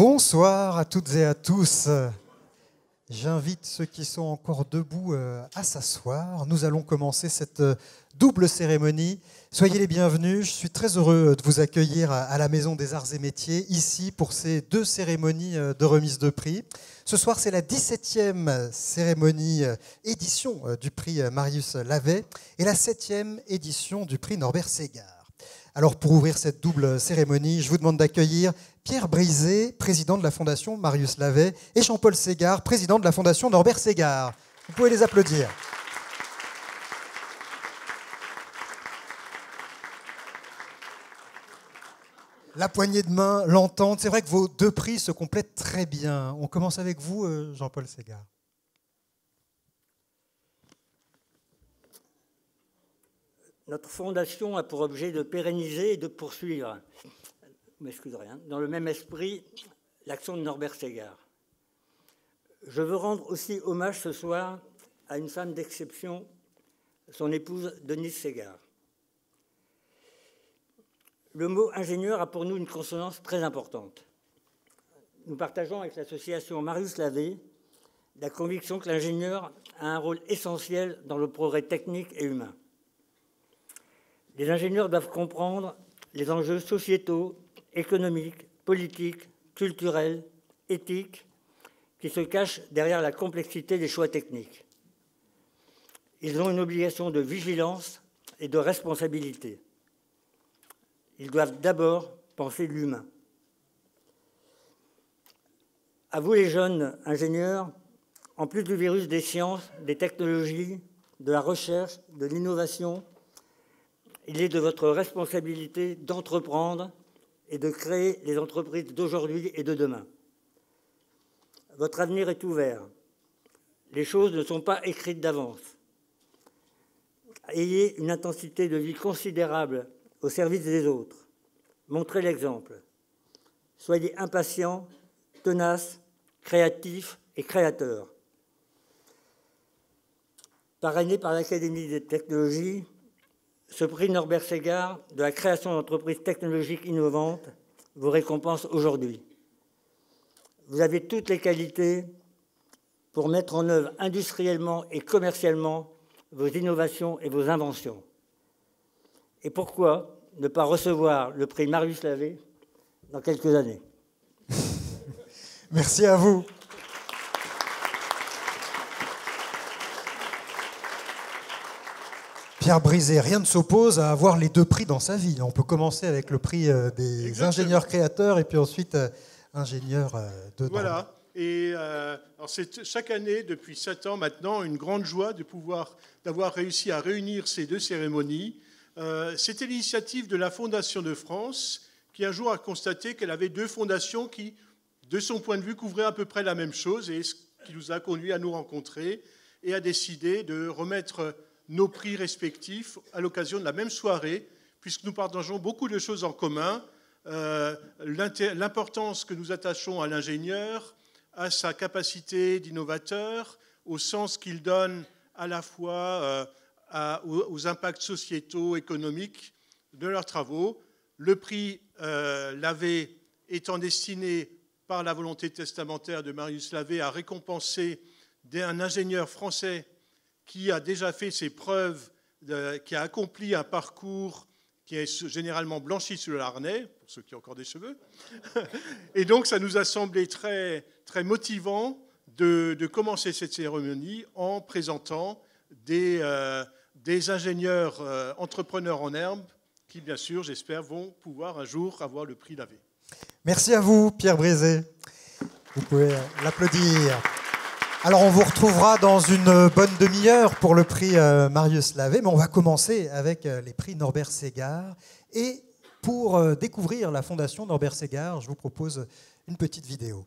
Bonsoir à toutes et à tous. J'invite ceux qui sont encore debout à s'asseoir. Nous allons commencer cette double cérémonie. Soyez les bienvenus. Je suis très heureux de vous accueillir à la Maison des Arts et Métiers, ici pour ces deux cérémonies de remise de prix. Ce soir, c'est la 17e cérémonie édition du prix Marius Lavey et la 7e édition du prix Norbert Ségard. Alors, pour ouvrir cette double cérémonie, je vous demande d'accueillir Pierre Brisé, président de la Fondation Marius Lavey, et Jean-Paul Ségard, président de la Fondation Norbert Ségard. Vous pouvez les applaudir. La poignée de main, l'entente, c'est vrai que vos deux prix se complètent très bien. On commence avec vous, Jean-Paul Ségard. Notre fondation a pour objet de pérenniser et de poursuivre, dans le même esprit, l'action de Norbert Ségard. Je veux rendre aussi hommage ce soir à une femme d'exception, son épouse Denise Ségard. Le mot ingénieur a pour nous une consonance très importante. Nous partageons avec l'association Marius Lavey la conviction que l'ingénieur a un rôle essentiel dans le progrès technique et humain. Les ingénieurs doivent comprendre les enjeux sociétaux, économiques, politiques, culturels, éthiques qui se cachent derrière la complexité des choix techniques. Ils ont une obligation de vigilance et de responsabilité. Ils doivent d'abord penser l'humain. À vous les jeunes ingénieurs, en plus du virus des sciences, des technologies, de la recherche, de l'innovation, il est de votre responsabilité d'entreprendre et de créer les entreprises d'aujourd'hui et de demain. Votre avenir est ouvert. Les choses ne sont pas écrites d'avance. Ayez une intensité de vie considérable au service des autres. Montrez l'exemple. Soyez impatients, tenaces, créatifs et créateurs. Parrainé par l'Académie des technologies, ce prix Norbert Ségard de la création d'entreprises technologiques innovantes vous récompense aujourd'hui. Vous avez toutes les qualités pour mettre en œuvre industriellement et commercialement vos innovations et vos inventions. Et pourquoi ne pas recevoir le prix Marius Lavey dans quelques années? Merci à vous. Pierre Brisé, rien ne s'oppose à avoir les deux prix dans sa vie. On peut commencer avec le prix des Exactement. Ingénieurs créateurs et puis ensuite ingénieurs de droit. Voilà. Et alors c'est chaque année, depuis 7 ans maintenant, une grande joie d'avoir réussi à réunir ces deux cérémonies. C'était l'initiative de la Fondation de France qui un jour a constaté qu'elle avait deux fondations qui, de son point de vue, couvraient à peu près la même chose, et ce qui nous a conduit à nous rencontrer et à décider de remettre nos prix respectifs à l'occasion de la même soirée, puisque nous partageons beaucoup de choses en commun, l'importance que nous attachons à l'ingénieur, à sa capacité d'innovateur, au sens qu'il donne à la fois aux impacts sociétaux, économiques de leurs travaux. Le prix Lavey étant destiné par la volonté testamentaire de Marius Lavey à récompenser un ingénieur français qui a déjà fait ses preuves, qui a accompli un parcours qui est généralement blanchi sous le harnais, pour ceux qui ont encore des cheveux. Et donc, ça nous a semblé très, très motivant de commencer cette cérémonie en présentant des ingénieurs entrepreneurs en herbe qui, bien sûr, j'espère, vont pouvoir un jour avoir le prix Lavey. Merci à vous, Pierre Brisé. Vous pouvez l'applaudir. Alors, on vous retrouvera dans une bonne demi-heure pour le prix Marius Lavey, mais on va commencer avec les prix Norbert Ségard. Et pour découvrir la Fondation Norbert Ségard, je vous propose une petite vidéo.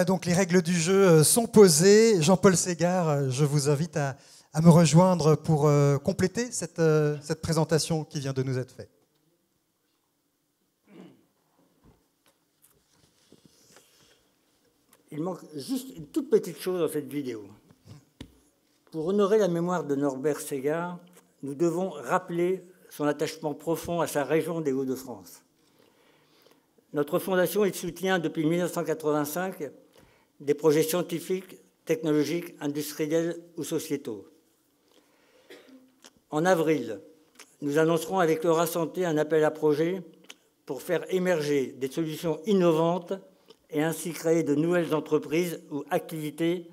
Voilà, donc les règles du jeu sont posées. Jean-Paul Ségard, je vous invite à me rejoindre pour compléter cette présentation qui vient de nous être faite. Il manque juste une toute petite chose dans cette vidéo. Pour honorer la mémoire de Norbert Ségard, nous devons rappeler son attachement profond à sa région des Hauts-de-France. Notre fondation soutient depuis 1985 des projets scientifiques, technologiques, industriels ou sociétaux. En avril, nous annoncerons avec Laura Santé un appel à projets pour faire émerger des solutions innovantes et ainsi créer de nouvelles entreprises ou activités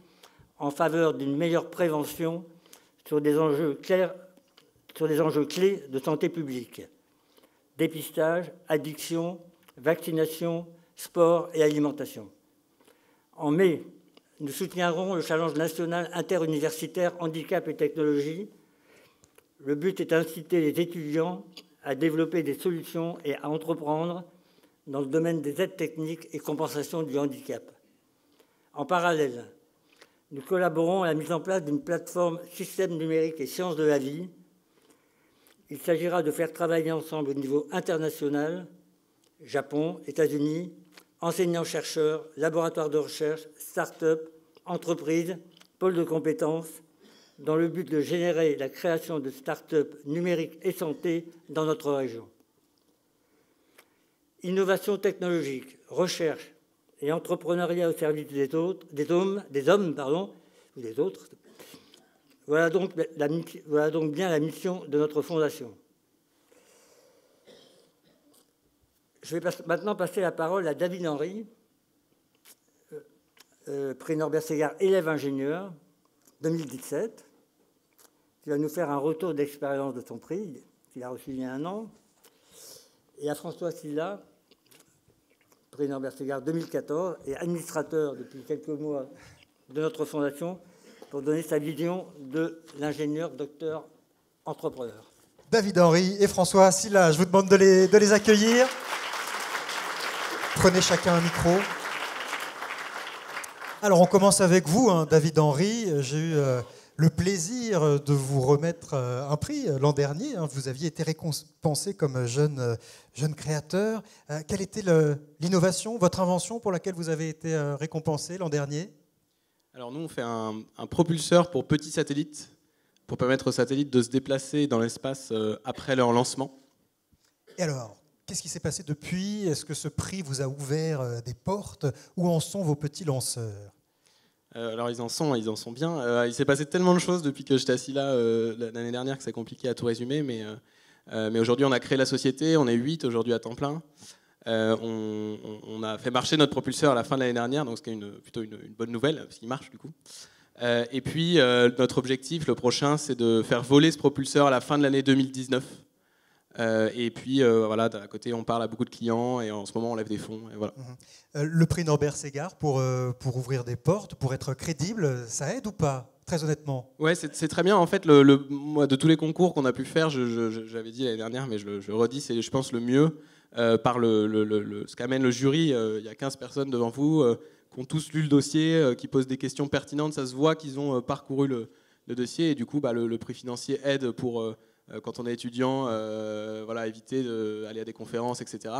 en faveur d'une meilleure prévention sur des enjeux clés de santé publique. Dépistage, addiction, vaccination, sport et alimentation. En mai, nous soutiendrons le challenge national interuniversitaire handicap et technologie. Le but est d'inciter les étudiants à développer des solutions et à entreprendre dans le domaine des aides techniques et compensation du handicap. En parallèle, nous collaborons à la mise en place d'une plateforme système numérique et sciences de la vie. Il s'agira de faire travailler ensemble au niveau international, Japon, États-Unis, enseignants-chercheurs, laboratoires de recherche, start-up, entreprises, pôles de compétences, dans le but de générer la création de start-up numériques et santé dans notre région. Innovation technologique, recherche et entrepreneuriat au service des autres, des hommes, ou des autres. Voilà donc bien la mission de notre fondation. Je vais maintenant passer la parole à David Henry, prix Norbert Ségard, élève ingénieur, 2017, qui va nous faire un retour d'expérience de son prix, qu'il a reçu il y a un an, et à François Sylla, prix Norbert Ségard 2014, et administrateur depuis quelques mois de notre fondation, pour donner sa vision de l'ingénieur docteur entrepreneur. David Henry et François Sylla, je vous demande de les accueillir. Prenez chacun un micro. Alors, on commence avec vous, David Henry. J'ai eu le plaisir de vous remettre un prix l'an dernier. Vous aviez été récompensé comme jeune créateur. Quelle était l'innovation, votre invention pour laquelle vous avez été récompensé l'an dernier ? Alors nous, on fait un propulseur pour petits satellites, pour permettre aux satellites de se déplacer dans l'espace après leur lancement. Et alors, qu'est-ce qui s'est passé depuis ? Est-ce que ce prix vous a ouvert des portes ? Où en sont vos petits lanceurs ? Alors ils en sont bien. Il s'est passé tellement de choses depuis que j'étais assis là l'année dernière que c'est compliqué à tout résumer. Mais aujourd'hui, on a créé la société, on est 8 aujourd'hui à temps plein. On a fait marcher notre propulseur à la fin de l'année dernière, donc c'est plutôt une bonne nouvelle, parce qu'il marche du coup. Et puis notre objectif, le prochain, c'est de faire voler ce propulseur à la fin de l'année 2019. Et puis voilà, à côté, on parle à beaucoup de clients et en ce moment, on lève des fonds. Et voilà. Le prix Norbert Ségard, pour ouvrir des portes, pour être crédible, ça aide ou pas ? Très honnêtement. Ouais, c'est très bien. En fait, moi, de tous les concours qu'on a pu faire, j'avais dit l'année dernière, mais je redis, c'est, je pense, le mieux. Par ce qu'amène le jury, il y a 15 personnes devant vous qui ont tous lu le dossier, qui posent des questions pertinentes. Ça se voit qu'ils ont parcouru le dossier et du coup, le prix financier aide pour, quand on est étudiant, éviter d'aller à des conférences, etc.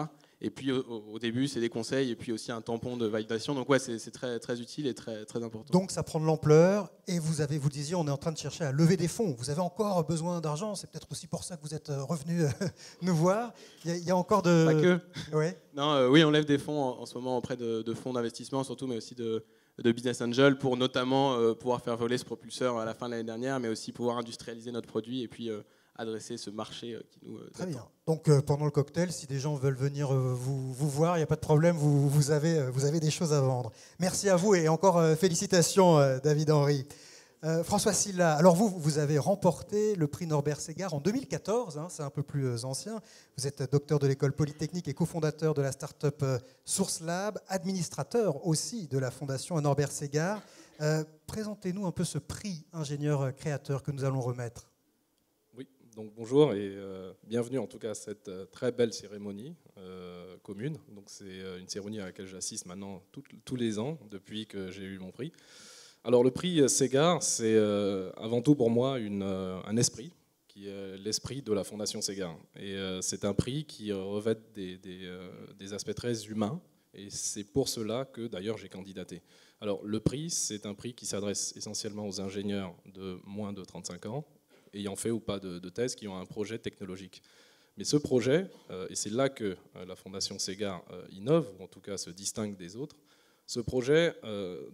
Et puis au début, c'est des conseils et puis aussi un tampon de validation. Donc ouais, c'est très, très utile et très, très important. Donc ça prend de l'ampleur et vous le disiez, on est en train de chercher à lever des fonds. Vous avez encore besoin d'argent, c'est peut-être aussi pour ça que vous êtes revenu nous voir. Il y a encore de... Pas que. Ouais. Non, oui, on lève des fonds en ce moment auprès de fonds d'investissement surtout, mais aussi de business angel pour notamment pouvoir faire voler ce propulseur à la fin de l'année dernière, mais aussi pouvoir industrialiser notre produit et puis adresser ce marché qui nous Très attend. bien. Donc pendant le cocktail, si des gens veulent venir vous voir, il n'y a pas de problème, vous avez des choses à vendre. Merci à vous et encore félicitations David Henry. François Sylla, alors vous avez remporté le prix Norbert Ségard en 2014, c'est un peu plus ancien. Vous êtes docteur de l'école polytechnique et cofondateur de la start-up Source Lab, administrateur aussi de la fondation Norbert Ségard. Oui, Donc bonjour et bienvenue en tout cas à cette très belle cérémonie commune. Donc c'est une cérémonie à laquelle j'assiste maintenant tous les ans depuis que j'ai eu mon prix. Alors le prix Ségard, c'est avant tout pour moi un esprit, qui est l'esprit de la Fondation Ségard. Et c'est un prix qui revêt des aspects très humains, et c'est pour cela que d'ailleurs j'ai candidaté. Alors le prix, c'est un prix qui s'adresse essentiellement aux ingénieurs de moins de 35 ans, ayant fait ou pas de thèse, qui ont un projet technologique. Mais ce projet, et c'est là que la Fondation Ségard innove, ou en tout cas se distingue des autres, ce projet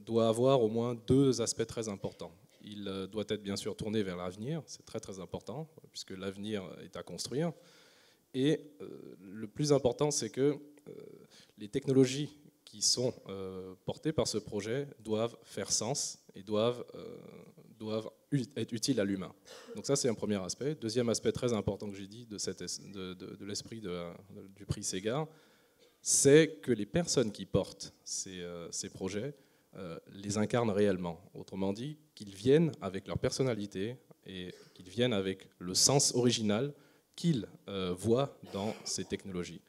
doit avoir au moins deux aspects très importants. Il doit être bien sûr tourné vers l'avenir, c'est très très important, puisque l'avenir est à construire. Et le plus important, c'est que les technologies qui sont portées par ce projet doivent faire sens et doivent être utiles à l'humain. Donc ça, c'est un premier aspect. Deuxième aspect très important que j'ai dit de l'esprit du prix Ségard, c'est que les personnes qui portent ces projets les incarnent réellement. Autrement dit, qu'ils viennent avec leur personnalité et qu'ils viennent avec le sens original qu'ils voient dans ces technologies.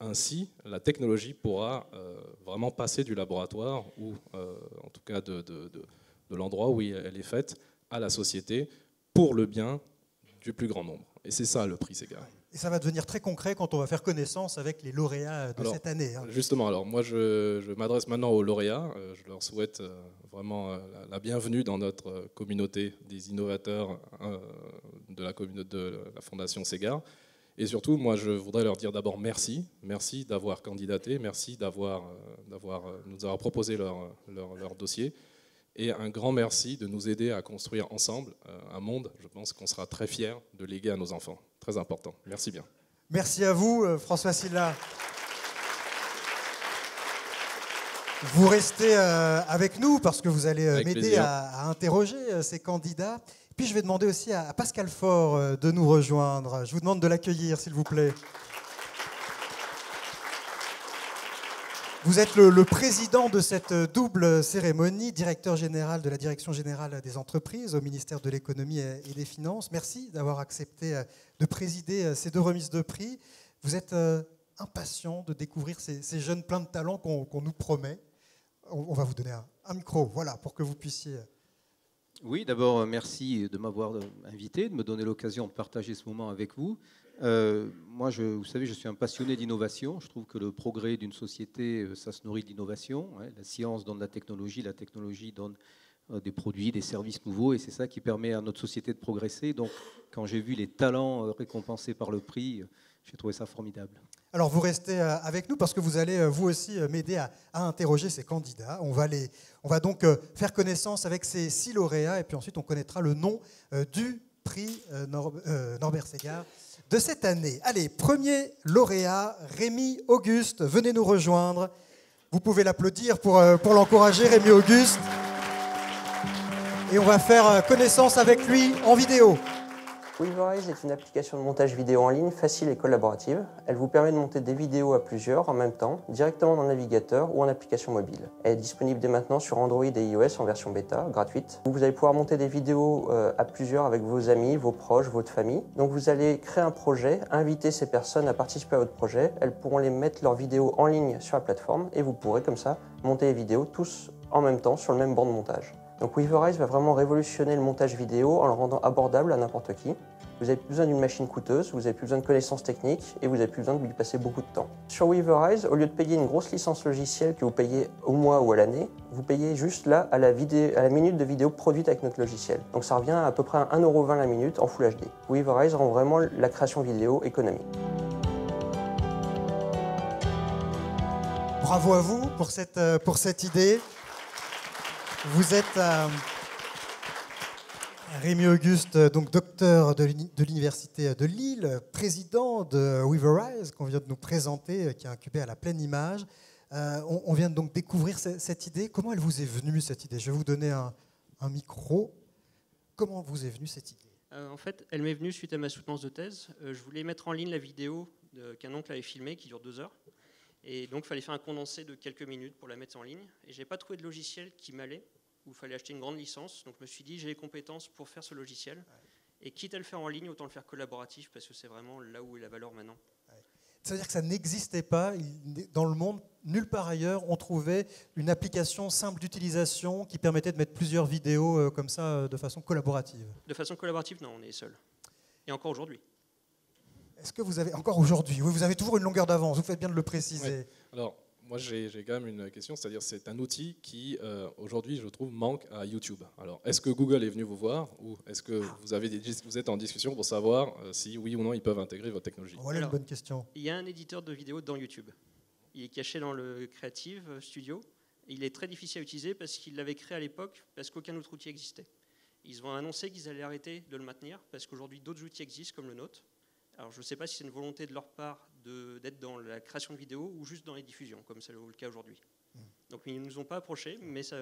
Ainsi, la technologie pourra vraiment passer du laboratoire ou en tout cas de l'endroit où elle est faite à la société pour le bien du plus grand nombre. Et c'est ça le prix Ségard. Et ça va devenir très concret quand on va faire connaissance avec les lauréats de cette année. Justement, alors moi je m'adresse maintenant aux lauréats. Je leur souhaite vraiment la bienvenue dans notre communauté des innovateurs de la Fondation Ségard. Et surtout, moi je voudrais leur dire d'abord merci. Merci d'avoir candidaté, merci d'avoir nous avoir proposé leur dossier. Et un grand merci de nous aider à construire ensemble un monde, je pense qu'on sera très fiers de léguer à nos enfants. Très important. Merci bien. Merci à vous, François Sylla. Vous restez avec nous parce que vous allez m'aider à interroger ces candidats. Puis je vais demander aussi à Pascal Faure de nous rejoindre. Je vous demande de l'accueillir, s'il vous plaît. Vous êtes le président de cette double cérémonie, directeur général de la Direction générale des entreprises au ministère de l'économie et des finances. Merci d'avoir accepté de présider ces deux remises de prix. Vous êtes impatient de découvrir ces jeunes pleins de talent qu'on nous promet. On va vous donner un micro, voilà, pour que vous puissiez... Oui, d'abord, merci de m'avoir invité, de me donner l'occasion de partager ce moment avec vous. Moi, vous savez, je suis un passionné d'innovation. Je trouve que le progrès d'une société, ça se nourrit d'innovation. La science donne la technologie donne des produits, des services nouveaux, et c'est ça qui permet à notre société de progresser. Donc, quand j'ai vu les talents récompensés par le prix, j'ai trouvé ça formidable. Alors, vous restez avec nous parce que vous allez, vous aussi, m'aider à interroger ces candidats. On va donc faire connaissance avec ces 6 lauréats, et puis ensuite, on connaîtra le nom du prix Norbert Ségard de cette année. Allez, premier lauréat, Rémi Auguste, venez nous rejoindre. Vous pouvez l'applaudir pour l'encourager, Rémi Auguste. Et on va faire connaissance avec lui en vidéo. Weaverize est une application de montage vidéo en ligne facile et collaborative. Elle vous permet de monter des vidéos à plusieurs en même temps, directement dans le navigateur ou en application mobile. Elle est disponible dès maintenant sur Android et iOS en version bêta, gratuite. Vous allez pouvoir monter des vidéos à plusieurs avec vos amis, vos proches, votre famille. Donc vous allez créer un projet, inviter ces personnes à participer à votre projet. Elles pourront les mettre leurs vidéos en ligne sur la plateforme et vous pourrez comme ça monter les vidéos tous en même temps sur le même banc de montage. Donc Weaverize va vraiment révolutionner le montage vidéo en le rendant abordable à n'importe qui. Vous n'avez plus besoin d'une machine coûteuse, vous n'avez plus besoin de connaissances techniques et vous n'avez plus besoin de lui passer beaucoup de temps. Sur Weaverize, au lieu de payer une grosse licence logicielle que vous payez au mois ou à l'année, vous payez juste là à la minute de vidéo produite avec notre logiciel. Donc ça revient à peu près à 1,20 € la minute en Full HD. Weaverize rend vraiment la création vidéo économique. Bravo à vous pour cette idée. Vous êtes Rémi Auguste, donc docteur de l'Université de Lille, président de Weaverize, qu'on vient de nous présenter, qui est incubé à la Pleine Image. On vient donc découvrir cette idée. Comment elle vous est venue, cette idée? Je vais vous donner un micro. Comment vous est venue cette idée? En fait, elle m'est venue suite à ma soutenance de thèse. Je voulais mettre en ligne la vidéo qu'un oncle avait filmée, qui dure 2 heures. Et donc, il fallait faire un condensé de quelques minutes pour la mettre en ligne. Et je n'avais pas trouvé de logiciel qui m'allait, où il fallait acheter une grande licence. Donc, je me suis dit, j'ai les compétences pour faire ce logiciel. Et quitte à le faire en ligne, autant le faire collaboratif, parce que c'est vraiment là où est la valeur maintenant. Ça veut dire que ça n'existait pas dans le monde, nulle part ailleurs, on trouvait une application simple d'utilisation qui permettait de mettre plusieurs vidéos comme ça de façon collaborative. De façon collaborative, non, on est seul. Et encore aujourd'hui. Est-ce que vous avez, encore aujourd'hui, oui, vous avez toujours une longueur d'avance, vous faites bien de le préciser. Oui. Alors, moi j'ai quand même une question, c'est-à-dire c'est un outil qui, aujourd'hui, je trouve, manque à YouTube. Alors, est-ce que Google est venu vous voir ou est-ce que vous êtes en discussion pour savoir si, oui ou non, ils peuvent intégrer votre technologie? Voilà une bonne question. Il y a un éditeur de vidéos dans YouTube. Il est caché dans le Creative Studio. Et il est très difficile à utiliser parce qu'ils l'avaient créé à l'époque, parce qu'aucun autre outil existait. Ils ont annoncé qu'ils allaient arrêter de le maintenir parce qu'aujourd'hui, d'autres outils existent comme le nôtre. Alors, je ne sais pas si c'est une volonté de leur part d'être dans la création de vidéos ou juste dans les diffusions, comme c'est le cas aujourd'hui. Donc, ils ne nous ont pas approchés, mais ça,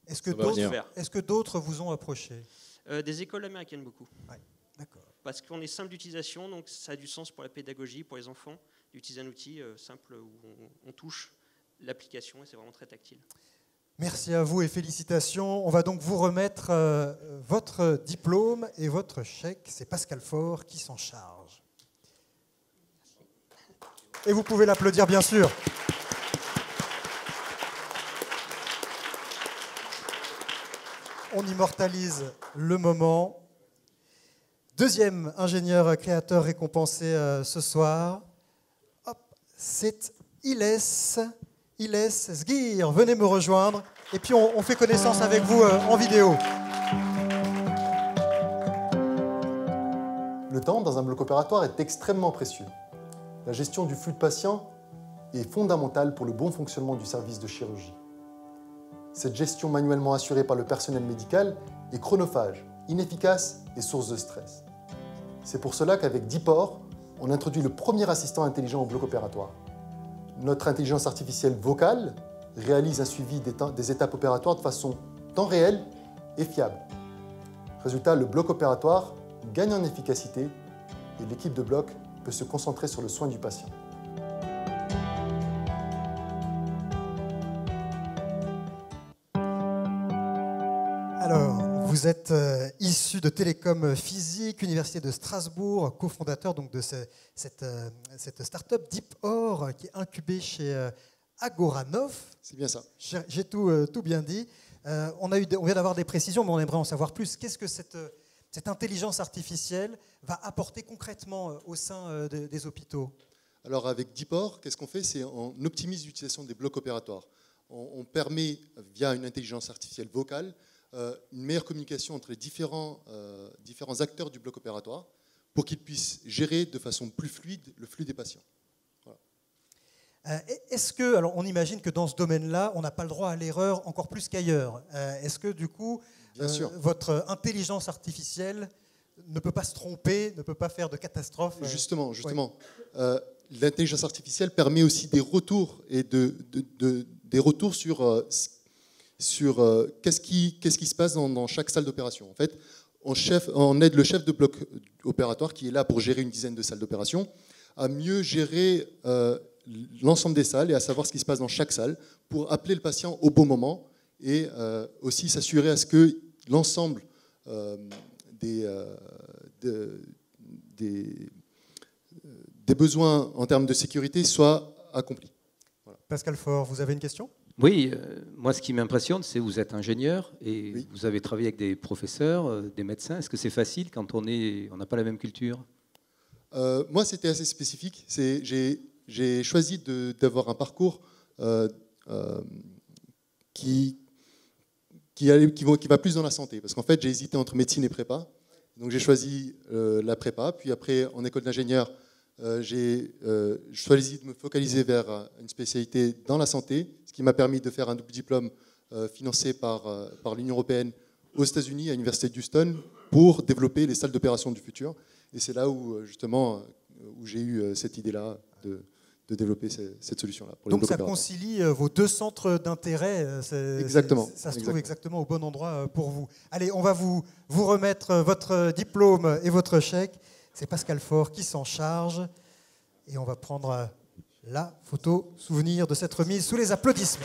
est-ce que d'autres vous ont approché? Des écoles américaines, beaucoup. Ouais, d'accord. Parce qu'on est simple d'utilisation, donc ça a du sens pour la pédagogie, pour les enfants, d'utiliser un outil simple où on touche l'application et c'est vraiment très tactile. Merci à vous et félicitations. On va donc vous remettre votre diplôme et votre chèque. C'est Pascal Faure qui s'en charge. Et vous pouvez l'applaudir, bien sûr. On immortalise le moment. Deuxième ingénieur créateur récompensé ce soir. Hop, c'est Iles Sgir. Venez me rejoindre. Et puis on fait connaissance avec vous en vidéo. Le temps dans un bloc opératoire est extrêmement précieux. La gestion du flux de patients est fondamentale pour le bon fonctionnement du service de chirurgie. Cette gestion manuellement assurée par le personnel médical est chronophage, inefficace et source de stress. C'est pour cela qu'avec Dipor, on introduit le premier assistant intelligent au bloc opératoire. Notre intelligence artificielle vocale réalise un suivi des étapes opératoires de façon temps réel et fiable. Résultat, le bloc opératoire gagne en efficacité et l'équipe de bloc peut se concentrer sur le soin du patient. Alors, vous êtes issu de Télécom Physique, Université de Strasbourg, cofondateur donc de cette start-up Dipor qui est incubée chez Agoranov. C'est bien ça. J'ai tout bien dit. On vient d'avoir des précisions, mais on aimerait en savoir plus. Qu'est-ce que cette intelligence artificielle va apporter concrètement au sein des hôpitaux? Alors avec Dipor, qu'est-ce qu'on fait? C'est on optimise l'utilisation des blocs opératoires. On permet, via une intelligence artificielle vocale, une meilleure communication entre les différents acteurs du bloc opératoire pour qu'ils puissent gérer de façon plus fluide le flux des patients. Voilà. Est-ce que, alors on imagine que dans ce domaine-là, on n'a pas le droit à l'erreur encore plus qu'ailleurs. Est-ce que du coup, votre intelligence artificielle ne peut pas se tromper, ne peut pas faire de catastrophe? Justement. Oui. L'intelligence artificielle permet aussi des retours et des retours sur qu'est-ce qui se passe dans chaque salle d'opération. En fait, on aide le chef de bloc opératoire qui est là pour gérer une dizaine de salles d'opération à mieux gérer l'ensemble des salles et à savoir ce qui se passe dans chaque salle pour appeler le patient au bon moment et aussi s'assurer à ce que l'ensemble des besoins en termes de sécurité soit accomplis. Voilà. Pascal Faure, vous avez une question? Oui, moi ce qui m'impressionne, c'est que vous êtes ingénieur et oui. Vous avez travaillé avec des professeurs, des médecins. Est-ce que c'est facile quand on n'a pas la même culture? Moi, c'était assez spécifique. J'ai choisi d'avoir un parcours qui va plus dans la santé. Parce qu'en fait, j'ai hésité entre médecine et prépa. Donc j'ai choisi la prépa. Puis après, en école d'ingénieur, j'ai choisi de me focaliser vers une spécialité dans la santé, ce qui m'a permis de faire un double diplôme financé par l'Union européenne aux États-Unis, à l'Université d'Houston, pour développer les salles d'opération du futur. Et c'est là où, justement, où j'ai eu cette idée-là de développer cette solution-là. Donc ça concilie vos deux centres d'intérêt. Exactement. Ça se trouve exactement au bon endroit pour vous. Allez, on va vous remettre votre diplôme et votre chèque. C'est Pascal Faure qui s'en charge. Et on va prendre la photo souvenir de cette remise sous les applaudissements.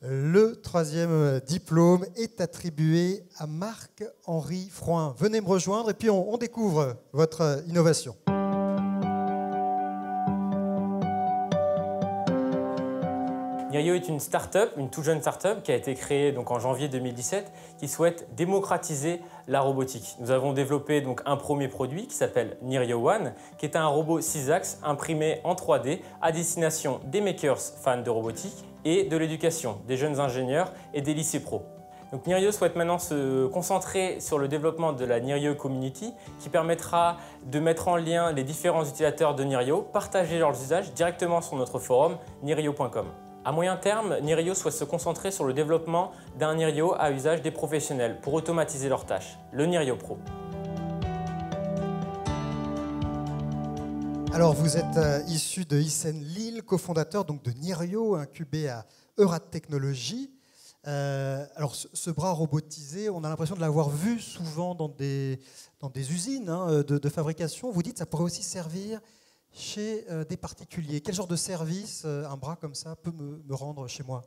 Le troisième diplôme est attribué à Marc-Henri Froin. Venez me rejoindre et puis on découvre votre innovation. Nirio est une start-up, une toute jeune start-up qui a été créée donc en janvier 2017 qui souhaite démocratiser la robotique. Nous avons développé donc un premier produit qui s'appelle Nirio One, qui est un robot 6 axes imprimé en 3D à destination des makers fans de robotique et de l'éducation, des jeunes ingénieurs et des lycées pro. Donc Nirio souhaite maintenant se concentrer sur le développement de la Nirio Community qui permettra de mettre en lien les différents utilisateurs de Nirio, partager leurs usages directement sur notre forum nirio.com. À moyen terme, Nirio souhaite se concentrer sur le développement d'un Nirio à usage des professionnels pour automatiser leurs tâches, le Nirio Pro. Alors vous êtes issu de Hissène Lille, cofondateur donc de Nirio, incubé à Eurat Technologies. Alors ce bras robotisé, on a l'impression de l'avoir vu souvent dans des usines de fabrication. Vous dites que ça pourrait aussi servir chez des particuliers. Quel genre de service un bras comme ça peut me rendre chez moi ?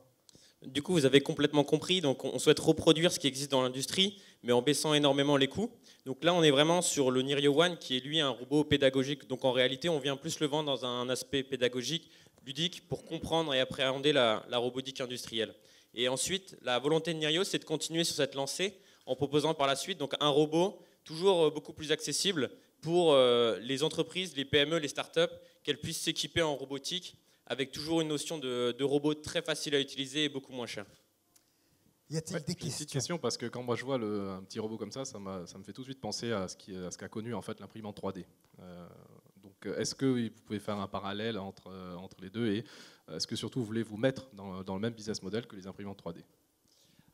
Du coup, vous avez complètement compris. Donc, on souhaite reproduire ce qui existe dans l'industrie, mais en baissant énormément les coûts. Donc là, on est vraiment sur le Nirio One, qui est lui un robot pédagogique. Donc en réalité, on vient plus le vendre dans un aspect pédagogique, ludique, pour comprendre et appréhender la robotique industrielle. Et ensuite, la volonté de Nirio, c'est de continuer sur cette lancée en proposant par la suite donc un robot toujours beaucoup plus accessible pour les entreprises, les PME, les startups, qu'elles puissent s'équiper en robotique avec toujours une notion de robot très facile à utiliser et beaucoup moins cher. Y a-t-il des questions ? Une petite question, parce que quand moi je vois un petit robot comme ça me fait tout de suite penser à ce qu'a connu en fait l'imprimante 3D. Donc est-ce que vous pouvez faire un parallèle entre les deux et est-ce que surtout vous voulez vous mettre dans le même business model que les imprimantes 3D ?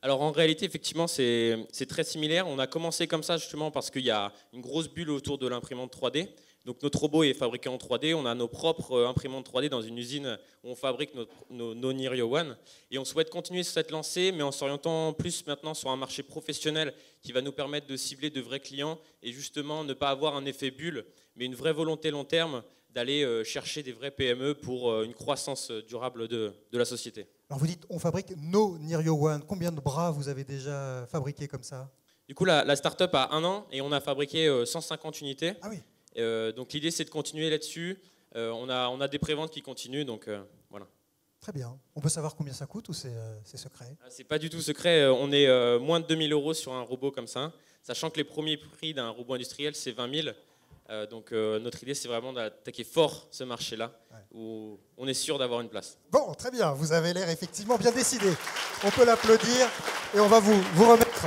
Alors en réalité, effectivement, c'est très similaire. On a commencé comme ça justement parce qu'il y a une grosse bulle autour de l'imprimante 3D. Donc notre robot est fabriqué en 3D. On a nos propres imprimantes 3D dans une usine où on fabrique nos Nirio One. Et on souhaite continuer sur cette lancée, mais en s'orientant plus maintenant sur un marché professionnel qui va nous permettre de cibler de vrais clients et justement ne pas avoir un effet bulle, mais une vraie volonté long terme d'aller chercher des vrais PME pour une croissance durable de la société. Alors vous dites, on fabrique nos Nirio One. Combien de bras vous avez déjà fabriqués comme ça ? Du coup, la start-up a 1 an et on a fabriqué 150 unités. Ah oui. Donc l'idée, c'est de continuer là-dessus. On a des préventes qui continuent, donc voilà. Très bien. On peut savoir combien ça coûte ou c'est secret ? C'est pas du tout secret. On est moins de 2 000 € sur un robot comme ça, sachant que les premiers prix d'un robot industriel, c'est 20 000. Donc notre idée, c'est vraiment d'attaquer fort ce marché-là, où on est sûr d'avoir une place. Bon, très bien. Vous avez l'air effectivement bien décidé. On peut l'applaudir et on va vous remettre.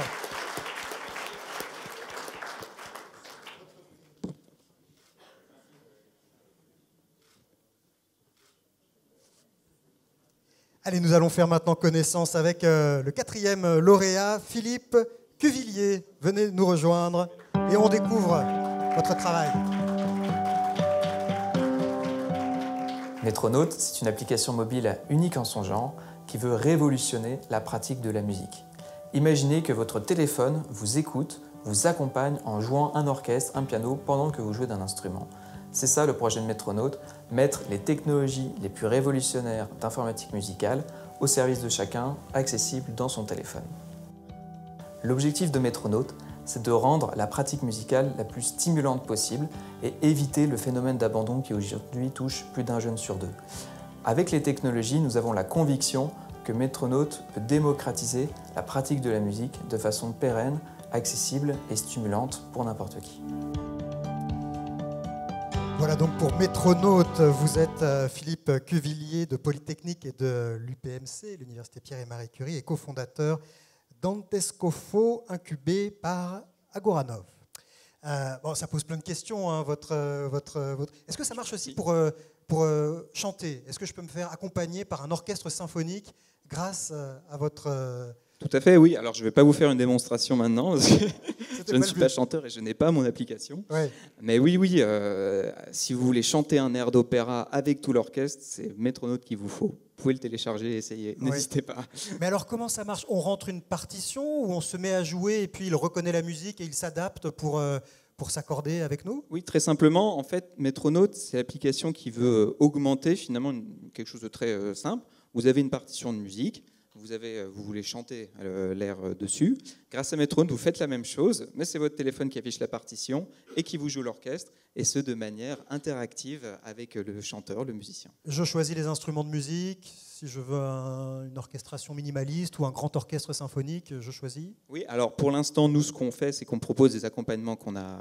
Allez, nous allons faire maintenant connaissance avec le 4e lauréat, Philippe Cuvillier. Venez nous rejoindre et on découvre votre travail. Metronote, c'est une application mobile unique en son genre qui veut révolutionner la pratique de la musique. Imaginez que votre téléphone vous écoute, vous accompagne en jouant un orchestre, un piano pendant que vous jouez d'un instrument. C'est ça le projet de Metronote, mettre les technologies les plus révolutionnaires d'informatique musicale au service de chacun, accessible dans son téléphone. L'objectif de Metronote, c'est de rendre la pratique musicale la plus stimulante possible et éviter le phénomène d'abandon qui aujourd'hui touche plus d'un jeune sur 2. Avec les technologies, nous avons la conviction que Metronote peut démocratiser la pratique de la musique de façon pérenne, accessible et stimulante pour n'importe qui. Voilà donc pour Metronote, vous êtes Philippe Cuvillier de Polytechnique et de l'UPMC, l'Université Pierre et Marie Curie, et cofondateur d'Antescofo, incubé par Agoranov. Bon, ça pose plein de questions, hein, votre... Est-ce que ça marche aussi pour chanter ? Est-ce que je peux me faire accompagner par un orchestre symphonique grâce à votre... Tout à fait, oui. Alors, je ne vais pas vous faire une démonstration maintenant, parce que je ne suis pas chanteur et je n'ai pas mon application. Ouais. Mais oui, si vous voulez chanter un air d'opéra avec tout l'orchestre, c'est Metronote qu'il vous faut. Vous pouvez le télécharger et essayer, n'hésitez pas. Mais alors, comment ça marche ? On rentre une partition ou on se met à jouer et puis il reconnaît la musique et il s'adapte pour s'accorder avec nous ? Oui, très simplement. En fait, Metronote, c'est l'application qui veut augmenter finalement quelque chose de très simple. Vous avez une partition de musique. vous voulez chanter l'air dessus. Grâce à Metronode, vous faites la même chose, mais c'est votre téléphone qui affiche la partition et qui vous joue l'orchestre, et ce de manière interactive avec le chanteur, le musicien. Je choisis les instruments de musique. Si je veux une orchestration minimaliste ou un grand orchestre symphonique, je choisis. Oui, alors pour l'instant, nous, ce qu'on fait, c'est qu'on propose des accompagnements qu'on a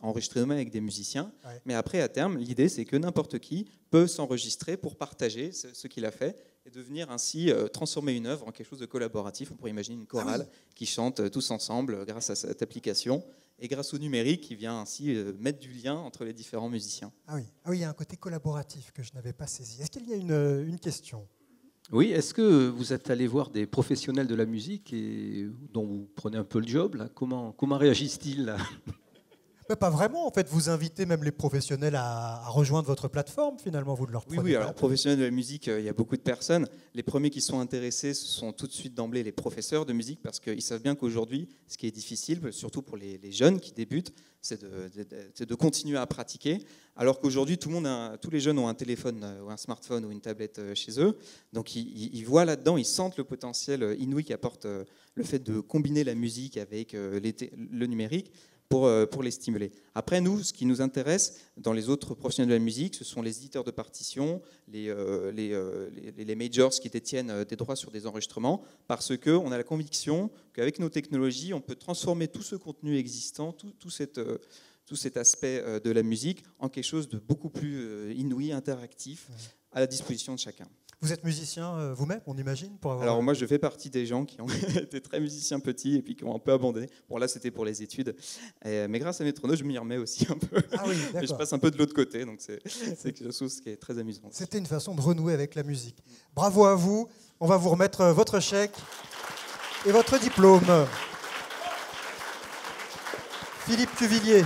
enregistrés nous-mêmes avec des musiciens. Ouais. Mais après, à terme, l'idée, c'est que n'importe qui peut s'enregistrer pour partager ce qu'il a fait et devenir ainsi transformer une œuvre en quelque chose de collaboratif. On pourrait imaginer une chorale qui chante tous ensemble grâce à cette application et grâce au numérique qui vient ainsi mettre du lien entre les différents musiciens. Ah oui, il y a un côté collaboratif que je n'avais pas saisi. Est-ce qu'il y a une question ? Oui, est-ce que vous êtes allé voir des professionnels de la musique et dont vous prenez un peu le job là ? Comment réagissent-ils là ? Pas vraiment, en fait, vous invitez même les professionnels à rejoindre votre plateforme, finalement, vous de leur prenez. Oui, alors professionnels de la musique, il y a beaucoup de personnes. Les premiers qui sont intéressés, ce sont tout de suite d'emblée les professeurs de musique, parce qu'ils savent bien qu'aujourd'hui, ce qui est difficile, surtout pour les jeunes qui débutent, c'est de continuer à pratiquer, alors qu'aujourd'hui, tous les jeunes ont un téléphone ou un smartphone ou une tablette chez eux, donc ils voient là-dedans, ils sentent le potentiel inouï qu'apporte le fait de combiner la musique avec le numérique, pour les stimuler. Après, nous, ce qui nous intéresse dans les autres professionnels de la musique, ce sont les éditeurs de partitions, les majors qui détiennent des droits sur des enregistrements, parce qu'on a la conviction qu'avec nos technologies, on peut transformer tout ce contenu existant, tout cet aspect de la musique, en quelque chose de beaucoup plus inouï, interactif, à la disposition de chacun. Vous êtes musicien vous-même, on imagine pour avoir... Alors moi, je fais partie des gens qui ont été très musiciens petits et puis qui ont un peu abandonné. Bon, là, c'était pour les études. Mais grâce à Metronode, je m'y remets aussi un peu. Ah oui, d'accord. Et je passe un peu de l'autre côté, donc c'est quelque chose qui est très amusant. C'était une façon de renouer avec la musique. Bravo à vous. On va vous remettre votre chèque et votre diplôme. Philippe Cuvillier.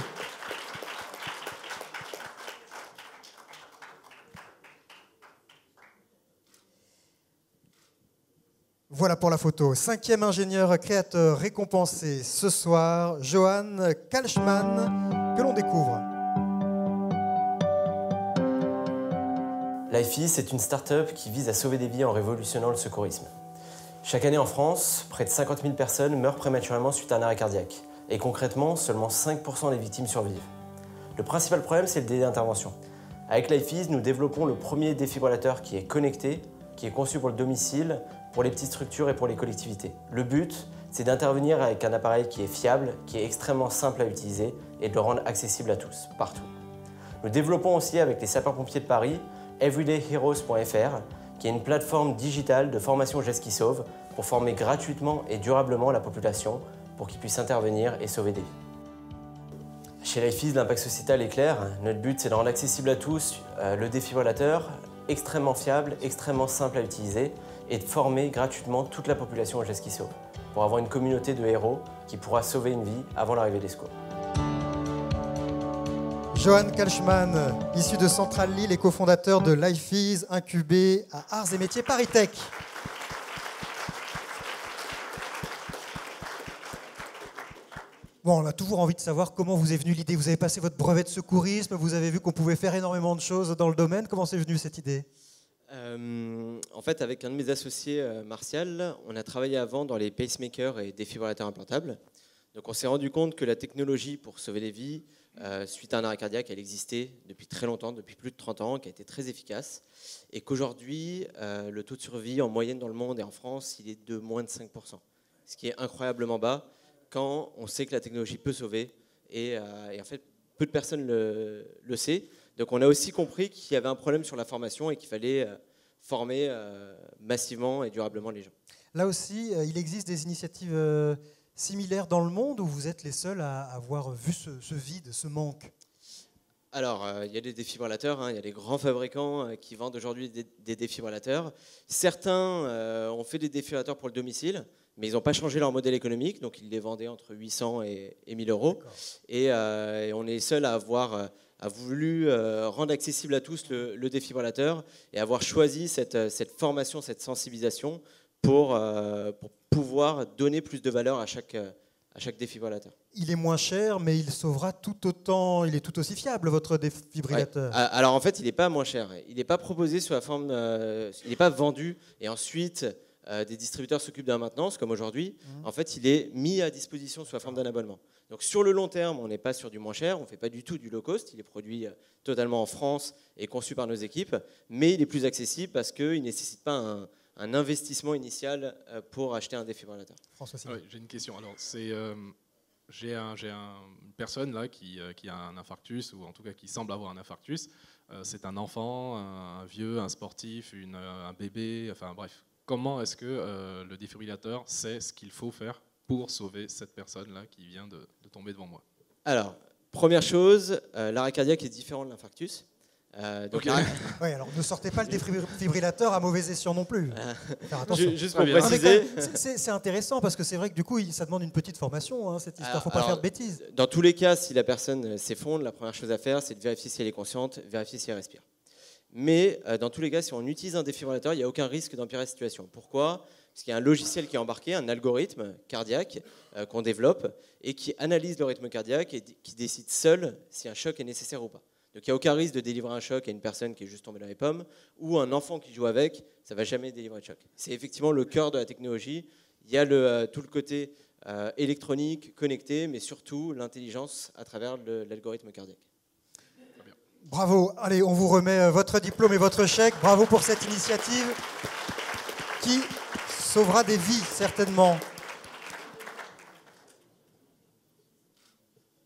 Voilà pour la photo. 5e ingénieur créateur récompensé ce soir, Johan Kalschmann, que l'on découvre. LifeEase, c'est une start-up qui vise à sauver des vies en révolutionnant le secourisme. Chaque année en France, près de 50 000 personnes meurent prématurément suite à un arrêt cardiaque. Et concrètement, seulement 5% des victimes survivent. Le principal problème, c'est le délai d'intervention. Avec LifeEase, nous développons le premier défibrillateur qui est connecté, qui est conçu pour le domicile, pour les petites structures et pour les collectivités. Le but, c'est d'intervenir avec un appareil qui est fiable, qui est extrêmement simple à utiliser et de le rendre accessible à tous, partout. Nous développons aussi avec les sapeurs-pompiers de Paris everydayheroes.fr, qui est une plateforme digitale de formation aux gestes qui sauvent pour former gratuitement et durablement la population pour qu'ils puissent intervenir et sauver des vies. Chez LifeEase, l'impact sociétal est clair. Notre but, c'est de rendre accessible à tous le défibrillateur, extrêmement fiable, extrêmement simple à utiliser, et de former gratuitement toute la population aux gestes qui sauvent, pour avoir une communauté de héros qui pourra sauver une vie avant l'arrivée des secours. Johan Kalschmann, issu de Centrale Lille et cofondateur de LifeEase, incubé à Arts et Métiers Paris Tech. Bon, on a toujours envie de savoir comment vous est venue l'idée. Vous avez passé votre brevet de secourisme, vous avez vu qu'on pouvait faire énormément de choses dans le domaine. Comment c'est venu cette idée ? En fait, avec un de mes associés, Martial, on a travaillé avant dans les pacemakers et défibrillateurs implantables. Donc on s'est rendu compte que la technologie pour sauver des vies, suite à un arrêt cardiaque, elle existait depuis très longtemps, depuis plus de 30 ans, qui a été très efficace. Et qu'aujourd'hui, le taux de survie en moyenne dans le monde et en France, il est de moins de 5%. Ce qui est incroyablement bas quand on sait que la technologie peut sauver. Et en fait, peu de personnes le savent. Donc on a aussi compris qu'il y avait un problème sur la formation et qu'il fallait former massivement et durablement les gens. Là aussi, il existe des initiatives similaires dans le monde où vous êtes les seuls à avoir vu ce vide, ce manque ? Alors, il y a des défibrillateurs, il y a des grands fabricants qui vendent aujourd'hui des défibrillateurs. Certains ont fait des défibrillateurs pour le domicile, mais ils n'ont pas changé leur modèle économique, donc ils les vendaient entre 800 et 1000 euros. Et on est seul à avoir voulu rendre accessible à tous le défibrillateur et avoir choisi cette formation, cette sensibilisation pour pouvoir donner plus de valeur à chaque défibrillateur. Il est moins cher, mais il sauvera tout autant, il est tout aussi fiable, votre défibrillateur. Ouais. Alors en fait, il n'est pas moins cher. Il n'est pas proposé sous la forme, il n'est pas vendu et ensuite des distributeurs s'occupent de la maintenance, comme aujourd'hui, en fait, il est mis à disposition sous la forme d'un abonnement. Donc sur le long terme, on n'est pas sur du moins cher, on ne fait pas du tout du low cost, il est produit totalement en France et conçu par nos équipes, mais il est plus accessible parce qu'il ne nécessite pas un investissement initial pour acheter un défibrillateur. François Oui, j'ai une question. Alors, j'ai une personne là qui a un infarctus, ou en tout cas qui semble avoir un infarctus. C'est un enfant, un vieux, un sportif, un bébé, enfin bref. Comment est-ce que le défibrillateur sait ce qu'il faut faire pour sauver cette personne-là qui vient de tomber devant moi? Alors, première chose, l'arrêt cardiaque est différent de l'infarctus. Oui, alors ne sortez pas le défibrillateur à mauvais escient non plus. Faire attention. Juste pour préciser. C'est intéressant parce que c'est vrai que du coup, ça demande une petite formation, cette histoire. Il ne faut pas faire de bêtises. Dans tous les cas, si la personne s'effondre, la première chose à faire, c'est de vérifier si elle est consciente, vérifier si elle respire. Mais dans tous les cas, si on utilise un défibrillateur, il n'y a aucun risque d'empirer la situation. Pourquoi ? Parce qu'il y a un logiciel qui est embarqué, un algorithme cardiaque qu'on développe et qui analyse le rythme cardiaque et qui décide seul si un choc est nécessaire ou pas. Donc il n'y a aucun risque de délivrer un choc à une personne qui est juste tombée dans les pommes ou un enfant qui joue avec, ça ne va jamais délivrer de choc. C'est effectivement le cœur de la technologie. Il y a tout le côté électronique, connecté, mais surtout l'intelligence à travers l'algorithme cardiaque. Bravo. Allez, on vous remet votre diplôme et votre chèque. Bravo pour cette initiative qui sauvera des vies, certainement.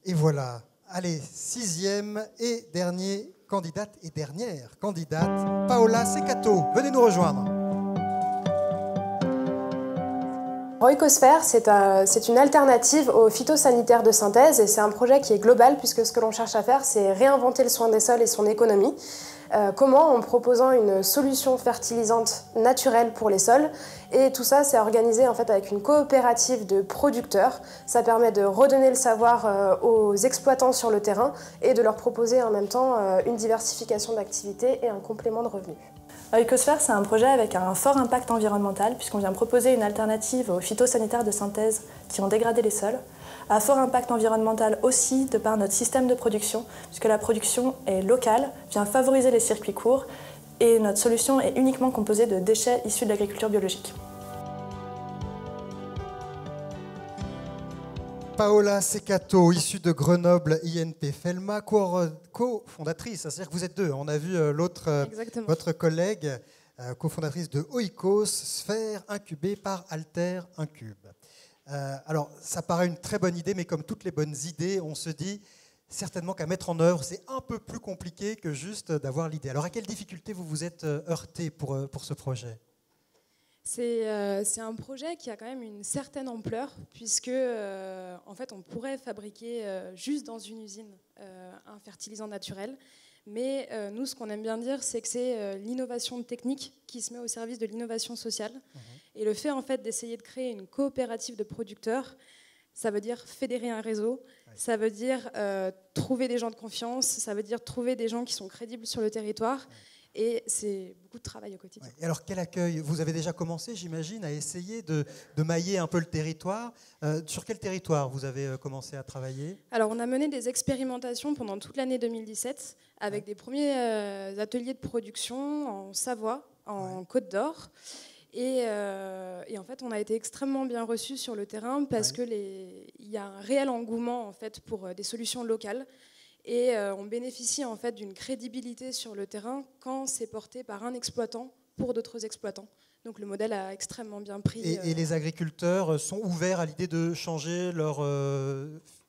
Et voilà. Allez, 6e et dernière candidate, Paola Secato. Venez nous rejoindre. Oikosphère, c'est une alternative aux phytosanitaires de synthèse et c'est un projet qui est global puisque ce que l'on cherche à faire, c'est réinventer le soin des sols et son économie. Comment ? En proposant une solution fertilisante naturelle pour les sols. Et tout ça, c'est organisé en fait avec une coopérative de producteurs. Ça permet de redonner le savoir aux exploitants sur le terrain et de leur proposer en même temps une diversification d'activités et un complément de revenus. Oikosphère, c'est un projet avec un fort impact environnemental puisqu'on vient proposer une alternative aux phytosanitaires de synthèse qui ont dégradé les sols. À fort impact environnemental aussi de par notre système de production, puisque la production est locale, vient favoriser les circuits courts et notre solution est uniquement composée de déchets issus de l'agriculture biologique. Paola Secato, issue de Grenoble INP Felma, cofondatrice, c'est-à-dire que vous êtes deux. On a vu l'autre, votre collègue, cofondatrice de Oikosphère, incubée par Alter Incube. Alors, ça paraît une très bonne idée, mais comme toutes les bonnes idées, on se dit certainement qu'à mettre en œuvre, c'est un peu plus compliqué que juste d'avoir l'idée. Alors, à quelles difficultés vous vous êtes heurté pour ce projet ? C'est un projet qui a quand même une certaine ampleur, puisque en fait, on pourrait fabriquer juste dans une usine un fertilisant naturel. Mais nous, ce qu'on aime bien dire, c'est que c'est l'innovation technique qui se met au service de l'innovation sociale. Et le fait en fait, d'essayer de créer une coopérative de producteurs, ça veut dire fédérer un réseau, ça veut dire trouver des gens de confiance, ça veut dire trouver des gens qui sont crédibles sur le territoire. Et c'est beaucoup de travail au quotidien. Et alors, quel accueil ? Vous avez déjà commencé, j'imagine, à essayer de mailler un peu le territoire. Sur quel territoire vous avez commencé à travailler ? Alors, on a mené des expérimentations pendant toute l'année 2017 avec des premiers ateliers de production en Savoie, en Côte d'Or. Et en fait, on a été extrêmement bien reçus sur le terrain parce qu'il y a un réel engouement en fait, pour des solutions locales. Et on bénéficie en fait d'une crédibilité sur le terrain quand c'est porté par un exploitant pour d'autres exploitants. Donc le modèle a extrêmement bien pris. Et les agriculteurs sont ouverts à l'idée de changer leurs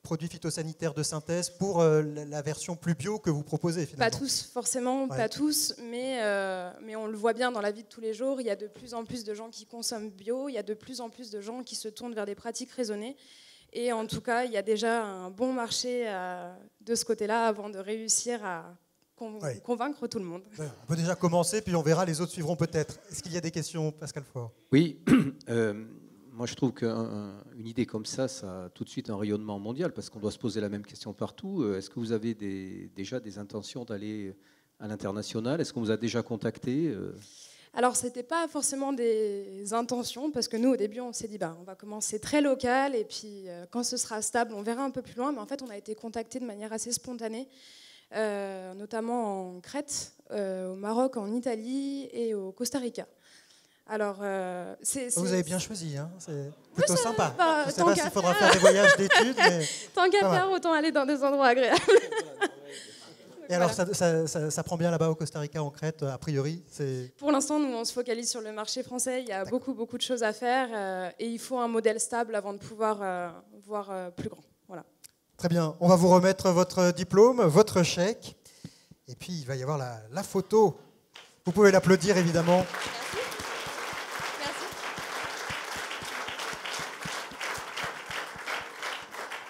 produits phytosanitaires de synthèse pour la version plus bio que vous proposez finalement ? Pas tous, forcément, pas tous, mais on le voit bien dans la vie de tous les jours. Il y a de plus en plus de gens qui consomment bio, il y a de plus en plus de gens qui se tournent vers des pratiques raisonnées. Et en tout cas, il y a déjà un bon marché de ce côté-là avant de réussir à convaincre tout le monde. On peut déjà commencer, puis on verra, les autres suivront peut-être. Est-ce qu'il y a des questions, Pascal Faure ? Oui, moi je trouve qu'une idée comme ça a tout de suite un rayonnement mondial, parce qu'on doit se poser la même question partout. Est-ce que vous avez déjà des intentions d'aller à l'international ? Est-ce qu'on vous a déjà contacté ? Alors, ce n'était pas forcément des intentions, parce que nous, au début, on s'est dit, on va commencer très local, et puis quand ce sera stable, on verra un peu plus loin. Mais en fait, on a été contactés de manière assez spontanée, notamment en Crète, au Maroc, en Italie et au Costa Rica. Alors, vous avez bien choisi, hein, c'est plutôt Oui, sympa. bah, Je ne sais tant pas qu'à s'il faudra faire. faire des voyages d'études, mais... Tant qu'à pas mal. faire, autant aller dans des endroits agréables. Et alors, ça prend bien là-bas au Costa Rica, en Crète, a priori Pour l'instant, nous, on se focalise sur le marché français. Il y a beaucoup de choses à faire et il faut un modèle stable avant de pouvoir voir plus grand. Voilà. Très bien. On va vous remettre votre diplôme, votre chèque. Et puis, il va y avoir la photo. Vous pouvez l'applaudir, évidemment.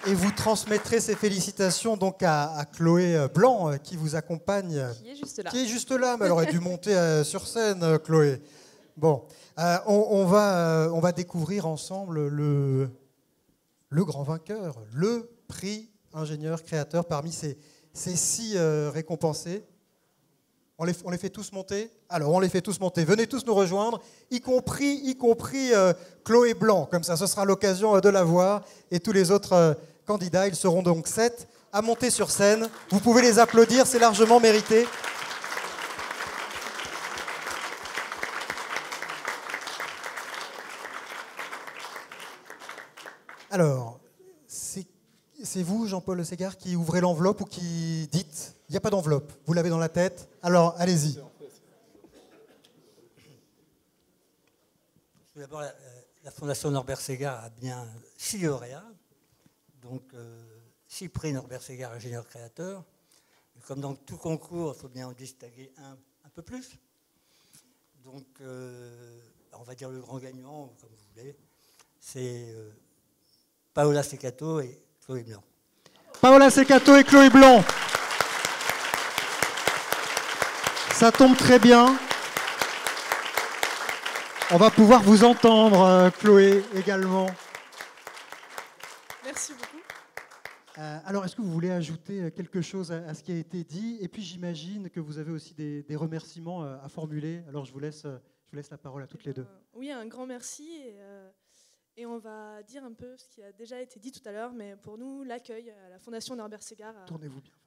Et vous transmettrez ces félicitations donc à Chloé Blanc qui vous accompagne. Qui est juste là. Qui est juste là, mais elle aurait dû monter sur scène, Chloé. Bon, on va découvrir ensemble le grand vainqueur, le prix ingénieur créateur parmi ces 6 récompensés. On les fait tous monter? Alors, on les fait tous monter. Venez tous nous rejoindre, y compris Chloé Blanc. Comme ça, ce sera l'occasion de la voir. Et tous les autres candidats, ils seront donc 7 à monter sur scène. Vous pouvez les applaudir, c'est largement mérité. Alors, c'est vous, Jean-Paul Ségard, qui ouvrez l'enveloppe ou qui dites? Il n'y a pas d'enveloppe, vous l'avez dans la tête. Alors, allez-y. Tout d'abord, la Fondation Norbert Ségard a bien 6 lauréats, donc 6 prix Norbert Ségard ingénieur créateur. Et comme dans tout concours, il faut bien en distinguer un peu plus. Donc, on va dire le grand gagnant, comme vous voulez, c'est Paola Secato et Chloé Blanc. Paola Secato et Chloé Blanc. Ça tombe très bien. On va pouvoir vous entendre, Chloé, également. Merci beaucoup. Alors, est-ce que vous voulez ajouter quelque chose à ce qui a été dit? Et puis, j'imagine que vous avez aussi des remerciements à formuler. Alors, je vous laisse la parole à toutes les deux. Oui, un grand merci. Et on va dire un peu ce qui a déjà été dit tout à l'heure, mais pour nous, l'accueil à la Fondation Norbert Ségard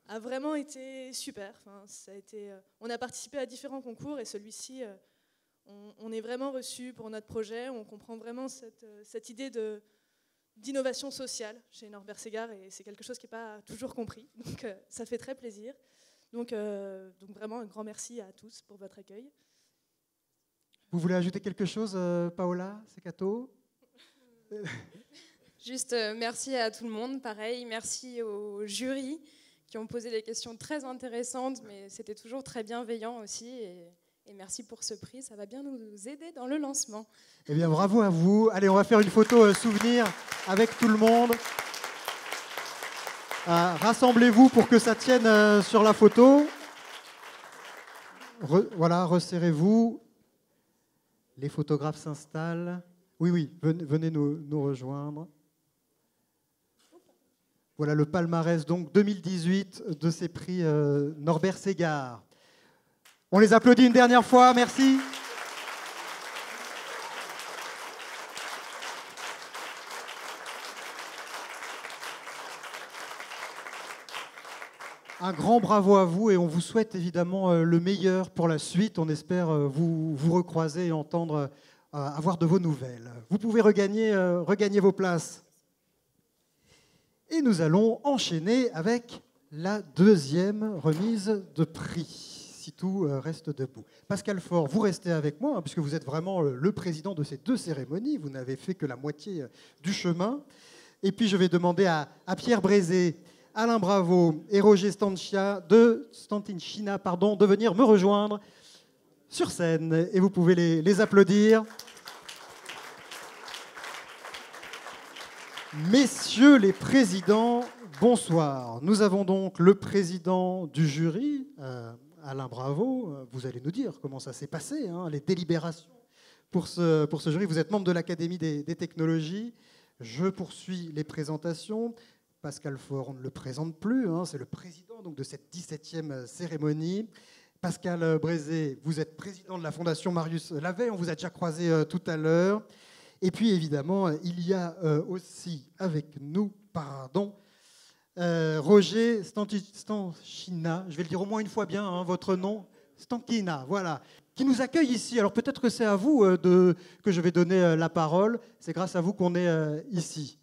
a vraiment été super. Enfin, on a participé à différents concours et celui-ci, on est vraiment reçu pour notre projet. On comprend vraiment cette idée d'innovation sociale chez Norbert Ségard et c'est quelque chose qui n'est pas toujours compris. Donc ça fait très plaisir. Donc vraiment un grand merci à tous pour votre accueil. Vous voulez ajouter quelque chose, Paola Secato? Juste merci à tout le monde, pareil, merci au jury qui ont posé des questions très intéressantes, mais c'était toujours très bienveillant aussi, et merci pour ce prix, ça va bien nous aider dans le lancement. Eh bien, bravo à vous. Allez, on va faire une photo souvenir avec tout le monde. Rassemblez-vous pour que ça tienne sur la photo. Voilà, resserrez-vous. Les photographes s'installent. Oui, venez nous rejoindre. Voilà le palmarès donc 2018 de ces prix Norbert Ségard. On les applaudit une dernière fois, merci. Un grand bravo à vous et on vous souhaite évidemment le meilleur pour la suite. On espère vous recroiser et entendre avoir de vos nouvelles. Vous pouvez regagner vos places. Et nous allons enchaîner avec la deuxième remise de prix, si tout reste debout. Pascal Faure, vous restez avec moi, hein, puisque vous êtes vraiment le président de ces 2 cérémonies. Vous n'avez fait que la moitié du chemin. Et puis je vais demander à Pierre Brézé, Alain Bravo et Roger Stanchina de venir me rejoindre sur scène et vous pouvez les applaudir. Messieurs les présidents, bonsoir. Nous avons donc le président du jury, Alain Bravo. Vous allez nous dire comment ça s'est passé, hein, les délibérations pour ce jury. Vous êtes membre de l'Académie des technologies. Je poursuis les présentations. Pascal Faure, on ne le présente plus, hein, c'est le président donc, de cette 17e cérémonie. Pascal Brézé, vous êtes président de la Fondation Marius Lavey, on vous a déjà croisé tout à l'heure. Et puis évidemment, il y a aussi avec nous, Roger Stanchina, je vais le dire au moins une fois bien, hein, votre nom, Stanchina, voilà, qui nous accueille ici. Alors peut-être que c'est à vous que je vais donner la parole. C'est grâce à vous qu'on est ici.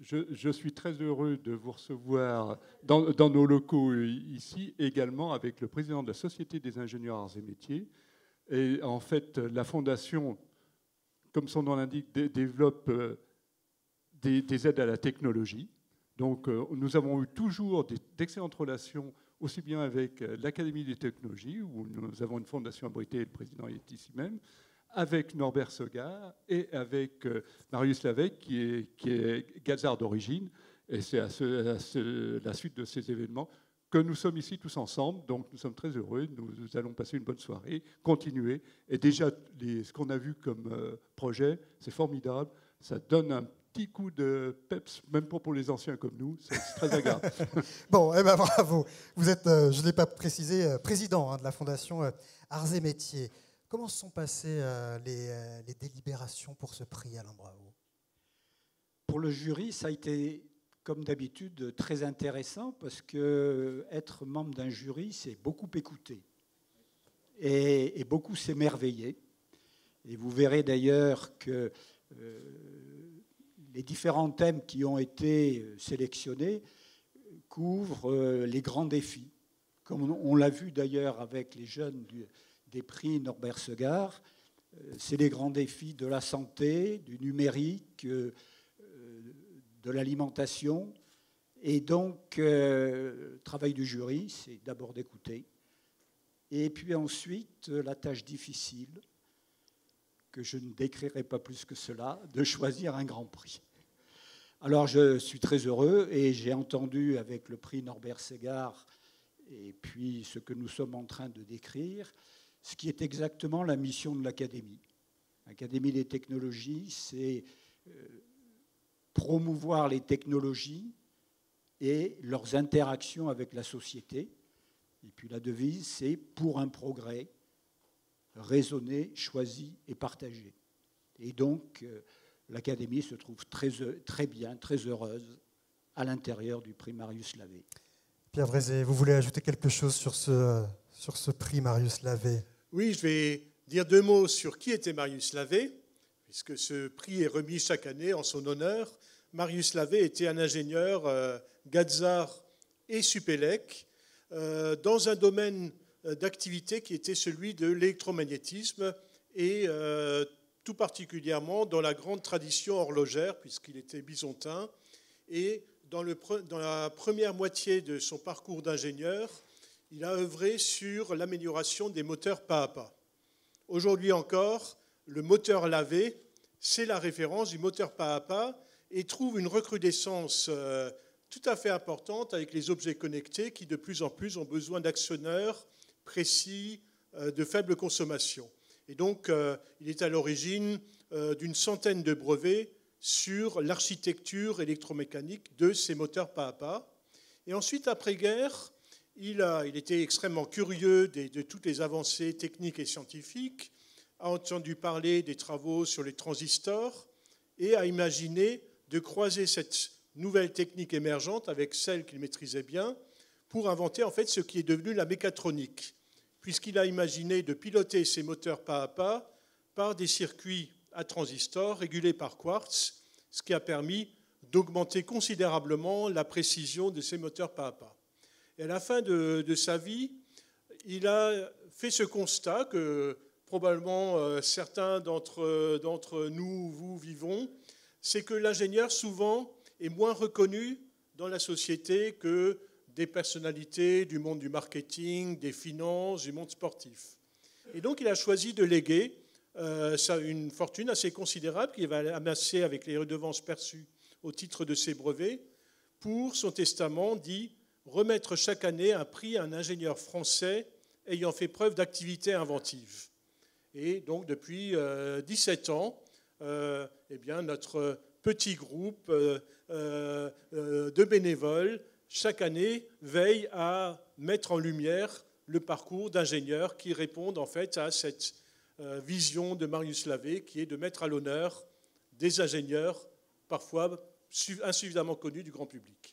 Je suis très heureux de vous recevoir dans nos locaux ici, également avec le président de la Société des ingénieurs arts et métiers. Et en fait, la Fondation, comme son nom l'indique, développe des aides à la technologie. Donc nous avons eu toujours d'excellentes relations, aussi bien avec l'Académie des technologies, où nous avons une fondation abritée, et le président est ici même, avec Norbert Segard et avec Marius Lavey, qui est Gazard d'origine. Et c'est à la suite de ces événements que nous sommes ici tous ensemble. Donc nous sommes très heureux. Nous allons passer une bonne soirée, continuer. Et déjà, ce qu'on a vu comme projet, c'est formidable. Ça donne un petit coup de peps, même pour les anciens comme nous. C'est très agréable. Bon, eh ben, bravo. Vous êtes, je ne l'ai pas précisé, président de la Fondation Arts et Métiers. Comment se sont passées les délibérations pour ce prix, Alain Bravo? Pour le jury, ça a été, comme d'habitude, très intéressant parce que être membre d'un jury, c'est beaucoup écouter et beaucoup s'émerveiller. Et vous verrez d'ailleurs que les différents thèmes qui ont été sélectionnés couvrent les grands défis. Comme on l'a vu d'ailleurs avec les jeunes des prix Norbert Segard, c'est les grands défis de la santé, du numérique, de l'alimentation. Et donc, le travail du jury, c'est d'abord d'écouter. Et puis ensuite, la tâche difficile, que je ne décrirai pas plus que cela, de choisir un grand prix. Alors, je suis très heureux et j'ai entendu avec le prix Norbert Segard et puis ce que nous sommes en train de décrire, ce qui est exactement la mission de l'Académie. L'Académie des technologies, c'est promouvoir les technologies et leurs interactions avec la société. Et puis la devise, c'est pour un progrès raisonné, choisi et partagé. Et donc, l'Académie se trouve très bien, très heureuse à l'intérieur du prix Marius Lavey. Pierre Vrézé, vous voulez ajouter quelque chose sur ce prix Marius Lavey? Oui, je vais dire deux mots sur qui était Marius Lavey, puisque ce prix est remis chaque année en son honneur. Marius Lavey était un ingénieur Gazard et Supélec dans un domaine d'activité qui était celui de l'électromagnétisme et tout particulièrement dans la grande tradition horlogère, puisqu'il était bisontin. Et dans la première moitié de son parcours d'ingénieur, il a œuvré sur l'amélioration des moteurs pas à pas. Aujourd'hui encore, le moteur Lavey, c'est la référence du moteur pas à pas et trouve une recrudescence tout à fait importante avec les objets connectés qui de plus en plus ont besoin d'actionneurs précis de faible consommation. Et donc, il est à l'origine d'une centaine de brevets sur l'architecture électromécanique de ces moteurs pas à pas. Et ensuite, après-guerre, il était extrêmement curieux de toutes les avancées techniques et scientifiques, a entendu parler des travaux sur les transistors et a imaginé de croiser cette nouvelle technique émergente avec celle qu'il maîtrisait bien pour inventer en fait ce qui est devenu la mécatronique, puisqu'il a imaginé de piloter ces moteurs pas à pas par des circuits à transistors régulés par quartz, ce qui a permis d'augmenter considérablement la précision de ces moteurs pas à pas. Et à la fin de sa vie, il a fait ce constat que probablement certains d'entre nous, vous, vivons, c'est que l'ingénieur souvent est moins reconnu dans la société que des personnalités du monde du marketing, des finances, du monde sportif. Et donc il a choisi de léguer une fortune assez considérable qu'il va amasser avec les redevances perçues au titre de ses brevets pour son testament dit remettre chaque année un prix à un ingénieur français ayant fait preuve d'activité inventive. Et donc depuis 17 ans, eh bien, notre petit groupe de bénévoles chaque année veille à mettre en lumière le parcours d'ingénieurs qui répondent en fait à cette vision de Marius Lavey qui est de mettre à l'honneur des ingénieurs parfois insuffisamment connus du grand public.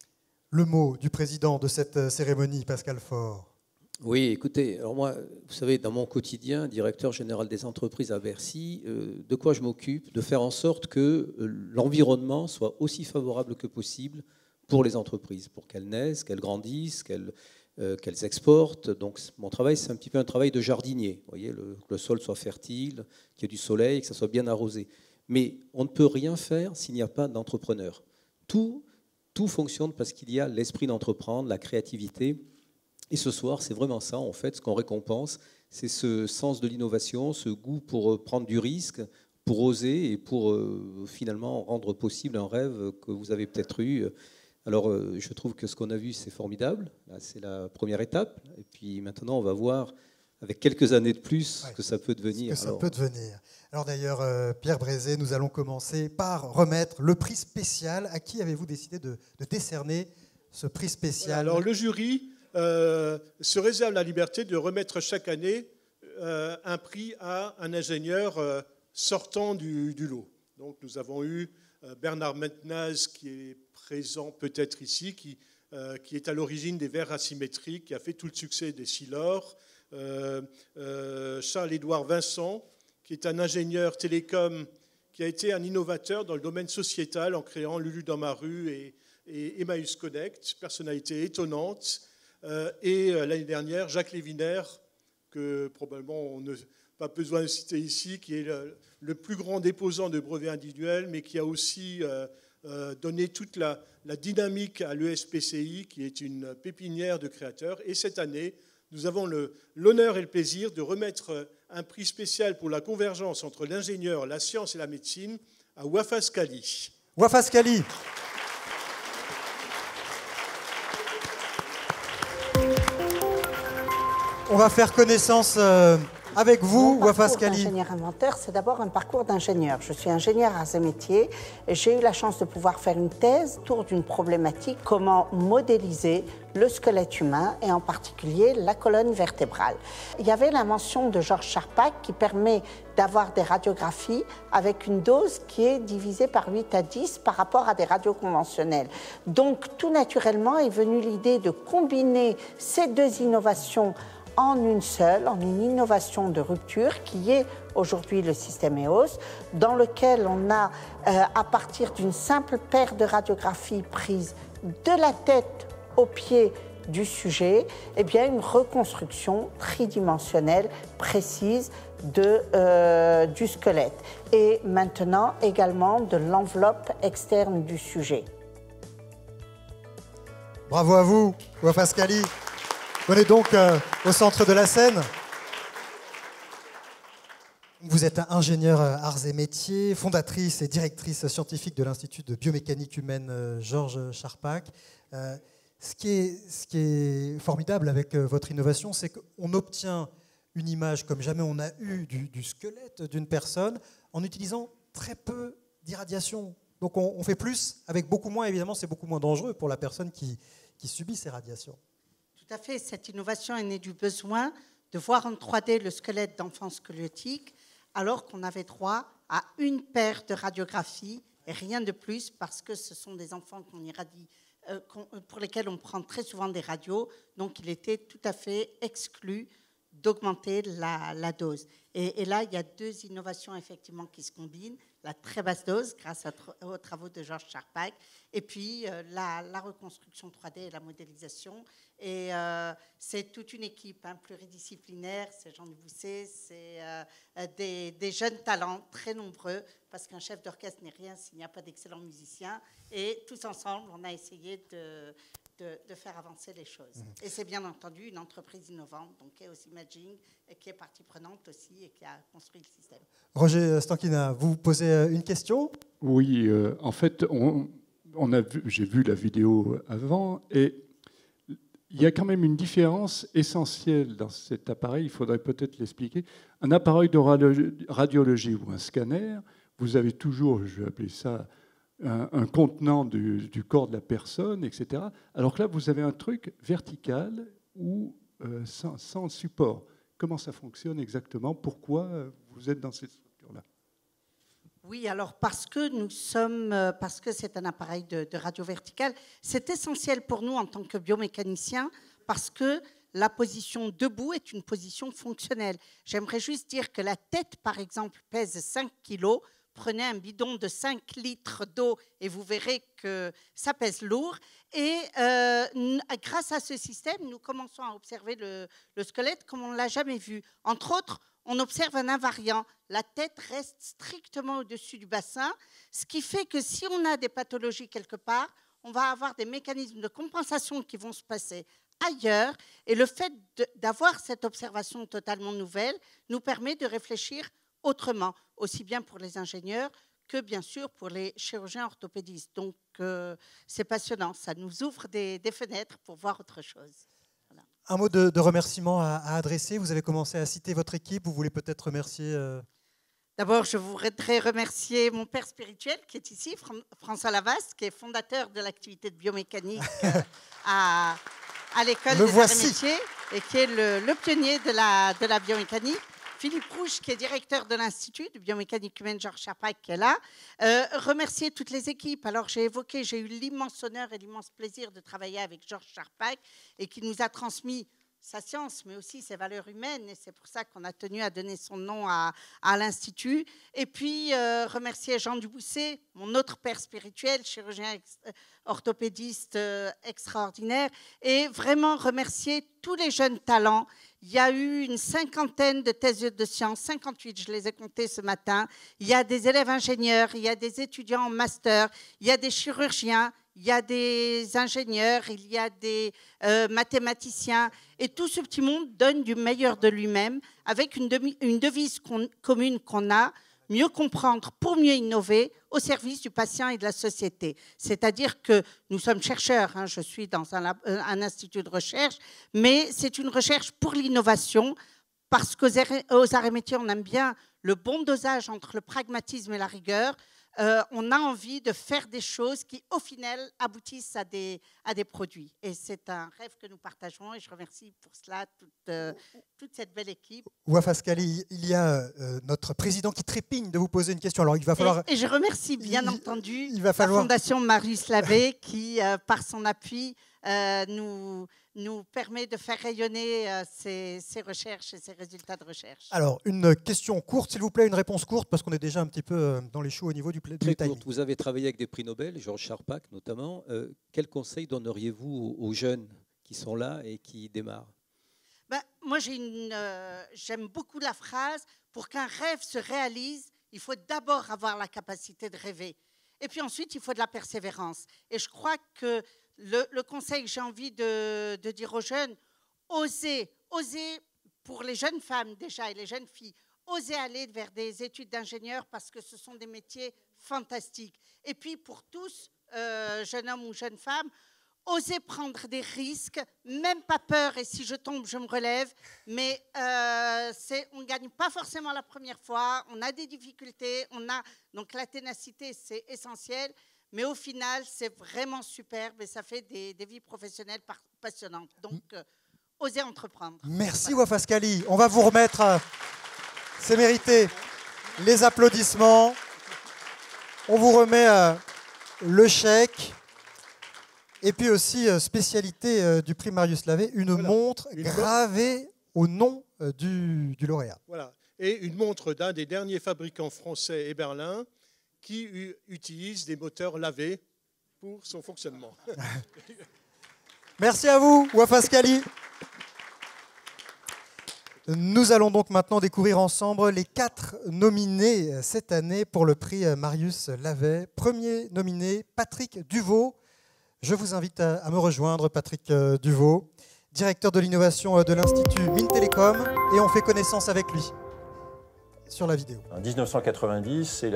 Le mot du président de cette cérémonie, Pascal Faure. Oui, écoutez, alors moi, vous savez, dans mon quotidien, directeur général des entreprises à Bercy, de quoi je m'occupe? De faire en sorte que l'environnement soit aussi favorable que possible pour les entreprises, pour qu'elles naissent, qu'elles grandissent, qu'elles exportent. Donc mon travail, c'est un petit peu un travail de jardinier. Vous voyez, que le sol soit fertile, qu'il y ait du soleil, que ça soit bien arrosé. Mais on ne peut rien faire s'il n'y a pas d'entrepreneur. Tout fonctionne parce qu'il y a l'esprit d'entreprendre, la créativité. Et ce soir, c'est vraiment ça, en fait, ce qu'on récompense, c'est ce sens de l'innovation, ce goût pour prendre du risque, pour oser et pour finalement rendre possible un rêve que vous avez peut-être eu. Alors, je trouve que ce qu'on a vu, c'est formidable. C'est la première étape. Et puis maintenant, on va voir, avec quelques années de plus, ce que ça peut devenir. Alors d'ailleurs, Pierre Brézé, nous allons commencer par remettre le prix spécial. À qui avez-vous décidé de décerner ce prix spécial? Alors le jury se réserve la liberté de remettre chaque année un prix à un ingénieur sortant du lot. Donc nous avons eu Bernard Mentnaz, qui est présent peut-être ici, qui est à l'origine des verres asymétriques, qui a fait tout le succès des Silor. Charles-Édouard Vincent, qui est un ingénieur télécom, qui a été un innovateur dans le domaine sociétal en créant Lulu dans ma rue et Emmaüs Connect, personnalité étonnante. Et l'année dernière, Jacques Léviner, que probablement on n'a pas besoin de citer ici, qui est le plus grand déposant de brevets individuels, mais qui a aussi donné toute la dynamique à l'ESPCI, qui est une pépinière de créateurs. Et cette année, nous avons l'honneur et le plaisir de remettre un prix spécial pour la convergence entre l'ingénieur, la science et la médecine à Wafas Kali. Wafas Kali. On va faire connaissance avec vous, Wafas Kali. Ingénieur inventaire, c'est d'abord un parcours d'ingénieur. Je suis ingénieur arts et métiers et j'ai eu la chance de pouvoir faire une thèse autour d'une problématique, comment modéliser le squelette humain et en particulier la colonne vertébrale. Il y avait l'invention de Georges Charpak qui permet d'avoir des radiographies avec une dose qui est divisée par 8 à 10 par rapport à des radios conventionnelles. Donc tout naturellement est venue l'idée de combiner ces deux innovations en une seule, en une innovation de rupture qui est aujourd'hui le système EOS, dans lequel on a, à partir d'une simple paire de radiographies prises de la tête aux pieds du sujet, eh bien une reconstruction tridimensionnelle précise du squelette et maintenant également de l'enveloppe externe du sujet. Bravo à vous, Wafas Kali. On est donc au centre de la scène. Vous êtes ingénieure arts et métiers, fondatrice et directrice scientifique de l'Institut de biomécanique humaine Georges Charpak. Ce qui est formidable avec votre innovation, c'est qu'on obtient une image comme jamais on a eu du squelette d'une personne en utilisant très peu d'irradiation. Donc on fait plus avec beaucoup moins, évidemment c'est beaucoup moins dangereux pour la personne qui subit ces radiations. Tout à fait, cette innovation est née du besoin de voir en 3D le squelette d'enfants squelettiques alors qu'on avait droit à une paire de radiographies et rien de plus parce que ce sont des enfants qu'on irradie, pour lesquels on prend très souvent des radios, donc il était tout à fait exclu d'augmenter la dose. Et là, il y a deux innovations effectivement qui se combinent, la très basse dose grâce aux travaux de Georges Charpak et puis la reconstruction 3D et la modélisation. Et c'est toute une équipe pluridisciplinaire, c'est Jean Dubousset, c'est des jeunes talents très nombreux, parce qu'un chef d'orchestre n'est rien s'il n'y a pas d'excellents musiciens. Et tous ensemble, on a essayé de faire avancer les choses. Et c'est bien entendu une entreprise innovante, donc Chaos Imaging, qui est partie prenante aussi et qui a construit le système. Roger Stankina, vous posez une question ? Oui, en fait, j'ai vu la vidéo avant et il y a quand même une différence essentielle dans cet appareil, il faudrait peut-être l'expliquer. Un appareil de radiologie ou un scanner, vous avez toujours, je vais appeler ça, un contenant du corps de la personne, etc. Alors que là, vous avez un truc vertical ou sans support. Comment ça fonctionne exactement ? Pourquoi vous êtes dans cette structure-là ? Oui, alors parce que c'est un appareil de radio verticale, c'est essentiel pour nous en tant que biomécaniciens parce que la position debout est une position fonctionnelle. J'aimerais juste dire que la tête, par exemple, pèse 5 kilos. Prenez un bidon de 5 litres d'eau et vous verrez que ça pèse lourd. Et grâce à ce système, nous commençons à observer le squelette comme on ne l'a jamais vu. Entre autres, on observe un invariant. La tête reste strictement au-dessus du bassin, ce qui fait que si on a des pathologies quelque part, on va avoir des mécanismes de compensation qui vont se passer ailleurs. Et le fait d'avoir cette observation totalement nouvelle nous permet de réfléchir autrement, aussi bien pour les ingénieurs que bien sûr pour les chirurgiens orthopédistes. Donc c'est passionnant, ça nous ouvre des fenêtres pour voir autre chose. Voilà. Un mot de remerciement à adresser. Vous avez commencé à citer votre équipe, vous voulez peut-être remercier D'abord, je voudrais remercier mon père spirituel qui est ici, François Lavas, qui est fondateur de l'activité de biomécanique à l'école des arts et métiers et qui est le pionnier de la biomécanique. Philippe Rouge, qui est directeur de l'Institut de biomécanique humaine Georges Charpak, qui est là. Remercier toutes les équipes. Alors, j'ai eu l'immense honneur et l'immense plaisir de travailler avec Georges Charpak et qui nous a transmis sa science, mais aussi ses valeurs humaines. Et c'est pour ça qu'on a tenu à donner son nom à l'Institut. Et puis, remercier Jean Dubousset, mon autre père spirituel, chirurgien orthopédiste extraordinaire. Et vraiment remercier tous les jeunes talents. Il y a eu une 50aine de thèses de sciences, 58, je les ai comptées ce matin. Il y a des élèves ingénieurs, il y a des étudiants en master, il y a des chirurgiens, il y a des ingénieurs, il y a des mathématiciens. Et tout ce petit monde donne du meilleur de lui-même avec une devise commune qu'on a, mieux comprendre pour mieux innover au service du patient et de la société. C'est-à-dire que nous sommes chercheurs, hein, je suis dans un institut de recherche, mais c'est une recherche pour l'innovation parce qu'aux arts et métiers, on aime bien le bon dosage entre le pragmatisme et la rigueur. On a envie de faire des choses qui, au final, aboutissent à des produits. Et c'est un rêve que nous partageons et je remercie pour cela toute cette belle équipe. Wafas Kali, il y a notre président qui trépigne de vous poser une question. Alors, il va falloir... Et je remercie bien entendu la Fondation Marius Lavé qui, par son appui, nous permet de faire rayonner ces recherches et ces résultats de recherche. Alors, une question courte, s'il vous plaît, une réponse courte, parce qu'on est déjà un petit peu dans les choux au niveau du timing. Vous avez travaillé avec des prix Nobel, Georges Charpak notamment. Quel conseil donneriez-vous aux jeunes qui sont là et qui démarrent? Moi, j'aime beaucoup la phrase « Pour qu'un rêve se réalise, il faut d'abord avoir la capacité de rêver. Et puis ensuite, il faut de la persévérance. » Et je crois que le conseil que j'ai envie de dire aux jeunes, osez pour les jeunes femmes déjà et les jeunes filles, osez aller vers des études d'ingénieur parce que ce sont des métiers fantastiques. Et puis pour tous, jeunes hommes ou jeunes femmes, osez prendre des risques, même pas peur, et si je tombe, je me relève, mais on ne gagne pas forcément la première fois, on a des difficultés, donc la ténacité, c'est essentiel. Mais au final, c'est vraiment superbe et ça fait des vies professionnelles passionnantes. Donc, osez entreprendre. Merci Wafas Kali. On va vous remettre, c'est mérité, les applaudissements. On vous remet le chèque. Et puis aussi, spécialité du prix Marius Lavé, une montre gravée au nom du lauréat. Voilà. Et une montre d'un des derniers fabricants français et Berlin, qui utilise des moteurs lavés pour son fonctionnement. Merci à vous, Wafas Kali. Nous allons donc maintenant découvrir ensemble les 4 nominés cette année pour le prix Marius Lavé. Premier nominé, Patrick Duvaux. Je vous invite à me rejoindre, Patrick Duvaux, directeur de l'innovation de l'Institut Mines Télécom, et on fait connaissance avec lui. Sur la vidéo. En 1990, c'est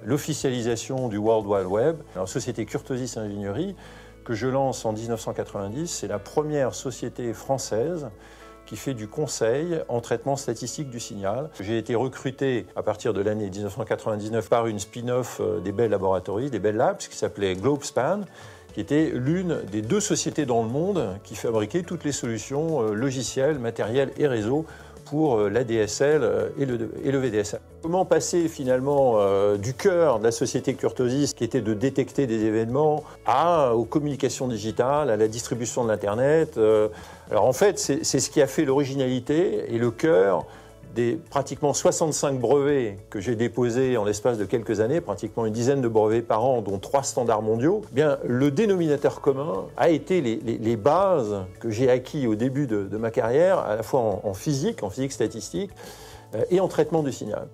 l'officialisation du World Wide Web. Alors, société Curtosis Ingénierie, que je lance en 1990, c'est la première société française qui fait du conseil en traitement statistique du signal. J'ai été recruté à partir de l'année 1999 par une spin-off des Bell Laboratories, des Bell Labs, qui s'appelait GlobeSpan, qui était l'une des 2 sociétés dans le monde qui fabriquait toutes les solutions logicielles, matérielles et réseaux pour l'ADSL et le VDSL. Comment passer finalement du cœur de la société Curtosis, qui était de détecter des événements, aux communications digitales, à la distribution de l'Internet. Alors en fait, c'est ce qui a fait l'originalité et le cœur des pratiquement 65 brevets que j'ai déposés en l'espace de quelques années, pratiquement une dizaine de brevets par an, dont 3 standards mondiaux. Eh bien, le dénominateur commun a été les bases que j'ai acquis au début de ma carrière, à la fois en physique statistique, et en traitement du signal.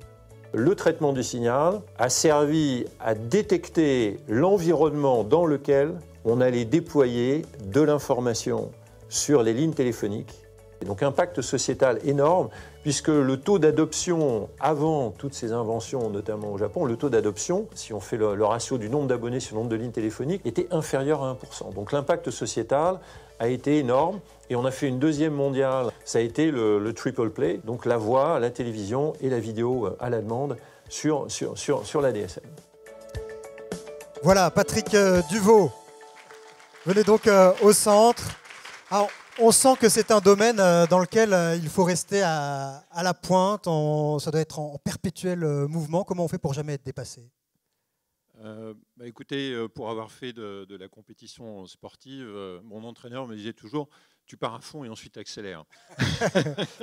Le traitement du signal a servi à détecter l'environnement dans lequel on allait déployer de l'information sur les lignes téléphoniques. Et donc impact sociétal énorme, puisque le taux d'adoption, avant toutes ces inventions, notamment au Japon, le taux d'adoption, si on fait le ratio du nombre d'abonnés sur le nombre de lignes téléphoniques, était inférieur à 1%. Donc l'impact sociétal a été énorme, et on a fait une deuxième mondiale, ça a été le triple play, donc la voix, la télévision et la vidéo à la demande sur la DSL. Voilà, Patrick Duvaux, venez donc au centre. Alors, on sent que c'est un domaine dans lequel il faut rester à la pointe, ça doit être en perpétuel mouvement. Comment on fait pour jamais être dépassé ? Écoutez, pour avoir fait de la compétition sportive, mon entraîneur me disait toujours « tu pars à fond et ensuite accélère ».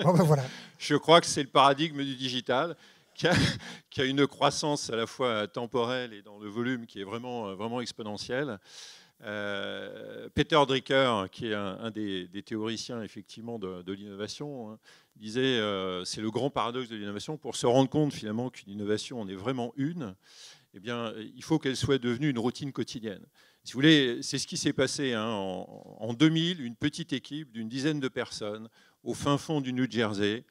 Bon, ben voilà. Je crois que c'est le paradigme du digital qui a une croissance à la fois temporelle et dans le volume qui est vraiment exponentielle. Peter Drucker, qui est un des théoriciens effectivement de l'innovation, hein, disait c'est le grand paradoxe de l'innovation. Pour se rendre compte finalement qu'une innovation en est vraiment une, eh bien, il faut qu'elle soit devenue une routine quotidienne. Si vous voulez, c'est ce qui s'est passé hein, en 2000. Une petite équipe d'une dizaine de personnes au fin fond du New Jersey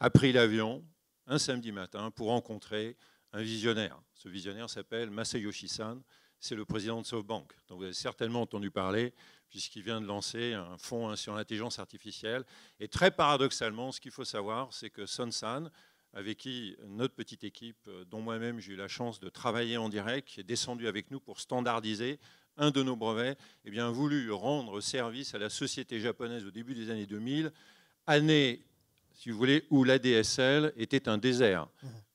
a pris l'avion un samedi matin pour rencontrer un visionnaire. Ce visionnaire s'appelle Masayoshi Son. C'est le président de SoftBank, dont vous avez certainement entendu parler, puisqu'il vient de lancer un fonds sur l'intelligence artificielle. Et très paradoxalement, ce qu'il faut savoir, c'est que Son, avec qui notre petite équipe, dont moi-même j'ai eu la chance de travailler en direct, qui est descendu avec nous pour standardiser un de nos brevets, eh bien, a voulu rendre service à la société japonaise au début des années 2000, année, si vous voulez, où l'ADSL était un désert.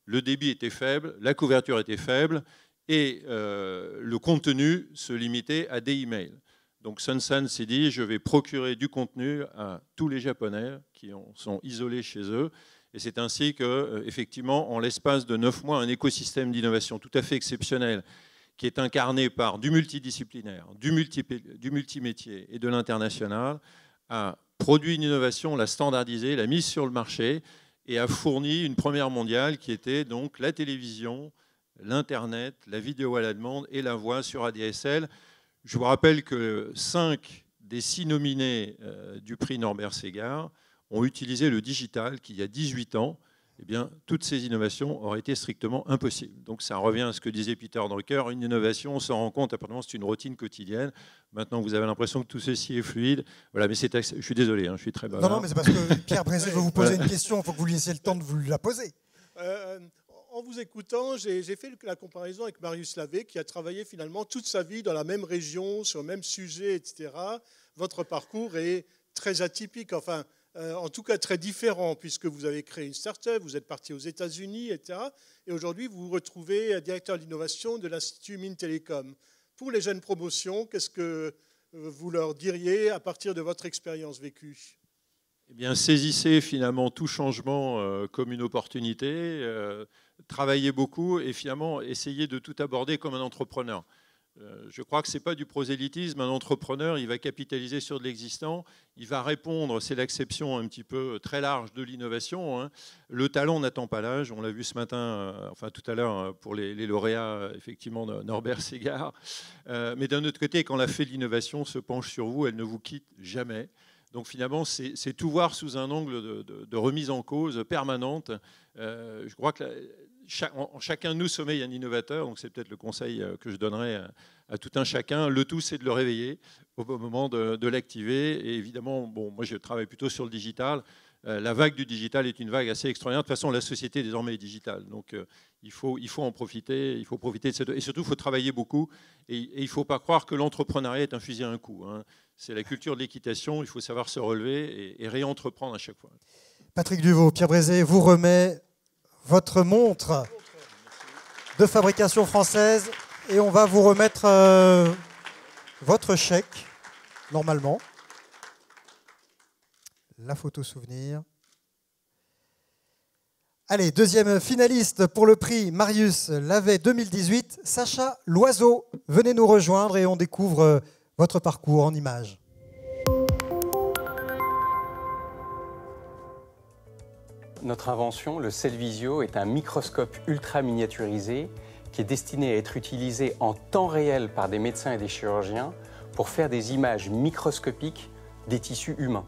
Le débit était faible, la couverture était faible, et le contenu se limitait à des emails. Donc Son s'est dit, je vais procurer du contenu à tous les Japonais qui sont isolés chez eux. Et c'est ainsi que, effectivement, en l'espace de 9 mois, un écosystème d'innovation tout à fait exceptionnel, qui est incarné par du multidisciplinaire, du multimétier et de l'international, a produit une innovation, l'a standardisée, l'a mise sur le marché et a fourni une première mondiale qui était donc la télévision, l'Internet, la vidéo à la demande et la voix sur ADSL. Je vous rappelle que 5 des 6 nominés du prix Norbert Segard ont utilisé le digital, qui il y a 18 ans, eh bien, toutes ces innovations auraient été strictement impossibles. Donc ça revient à ce que disait Peter Drucker, une innovation, on s'en rend compte, apparemment c'est une routine quotidienne. Maintenant vous avez l'impression que tout ceci est fluide. Voilà, mais je suis désolé, hein, je suis très bavard. Non, mais c'est parce que Pierre Brézé veut vous poser une question, il faut que vous laissiez le temps de vous la poser. En vous écoutant, j'ai fait la comparaison avec Marius Lavé, qui a travaillé finalement toute sa vie dans la même région, sur le même sujet, etc. Votre parcours est très atypique, enfin, en tout cas très différent, puisque vous avez créé une start-up, vous êtes parti aux États-Unis, etc. Et aujourd'hui, vous vous retrouvez directeur d'innovation de l'Institut Mines Télécom. Pour les jeunes promotions, qu'est-ce que vous leur diriez à partir de votre expérience vécue ? Eh bien, saisissez finalement tout changement comme une opportunité, travaillez beaucoup et finalement essayez de tout aborder comme un entrepreneur. Je crois que ce n'est pas du prosélytisme. Un entrepreneur, il va capitaliser sur de l'existant, il va répondre, c'est l'acception un petit peu très large de l'innovation. Hein. Le talent n'attend pas l'âge, on l'a vu ce matin, enfin tout à l'heure pour les lauréats, effectivement, de Norbert Segard. Mais d'un autre côté, quand la fée de l'innovation se penche sur vous, elle ne vous quitte jamais. Donc finalement, c'est tout voir sous un angle de remise en cause permanente. Je crois que en chacun de nous sommeille un innovateur, donc c'est peut-être le conseil que je donnerais à tout un chacun. Le tout, c'est de le réveiller au bon moment de l'activer. Et évidemment, bon, moi je travaille plutôt sur le digital. La vague du digital est une vague assez extraordinaire. De toute façon, la société désormais est digitale. Donc il faut en profiter. Il faut profiter de cette... Et surtout, il faut travailler beaucoup. Et il ne faut pas croire que l'entrepreneuriat est un fusil à un coup. Hein. C'est la culture de l'équitation. Il faut savoir se relever et réentreprendre à chaque fois. Patrick Duvaux, Pierre Brézé vous remet votre montre de fabrication française et on va vous remettre votre chèque, normalement. La photo souvenir. Allez, deuxième finaliste pour le prix Marius Lavet 2018, Sacha Loiseau. Venez nous rejoindre et on découvre votre parcours en images. Notre invention, le Cellvisio, est un microscope ultra miniaturisé qui est destiné à être utilisé en temps réel par des médecins et des chirurgiens pour faire des images microscopiques des tissus humains.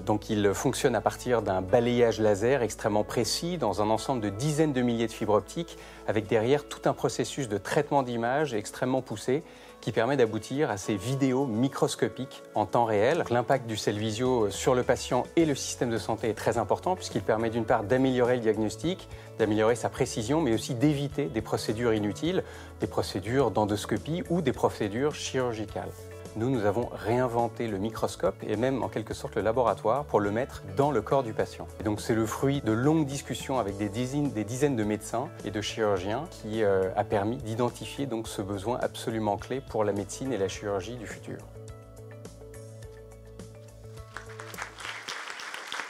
Donc il fonctionne à partir d'un balayage laser extrêmement précis dans un ensemble de dizaines de milliers de fibres optiques avec derrière tout un processus de traitement d'image extrêmement poussé qui permet d'aboutir à ces vidéos microscopiques en temps réel. L'impact du Cellvisio sur le patient et le système de santé est très important puisqu'il permet d'une part d'améliorer le diagnostic, d'améliorer sa précision, mais aussi d'éviter des procédures inutiles, des procédures d'endoscopie ou des procédures chirurgicales. Nous avons réinventé le microscope et même en quelque sorte le laboratoire pour le mettre dans le corps du patient. Et donc c'est le fruit de longues discussions avec des dizaines de médecins et de chirurgiens qui a permis d'identifier donc ce besoin absolument clé pour la médecine et la chirurgie du futur.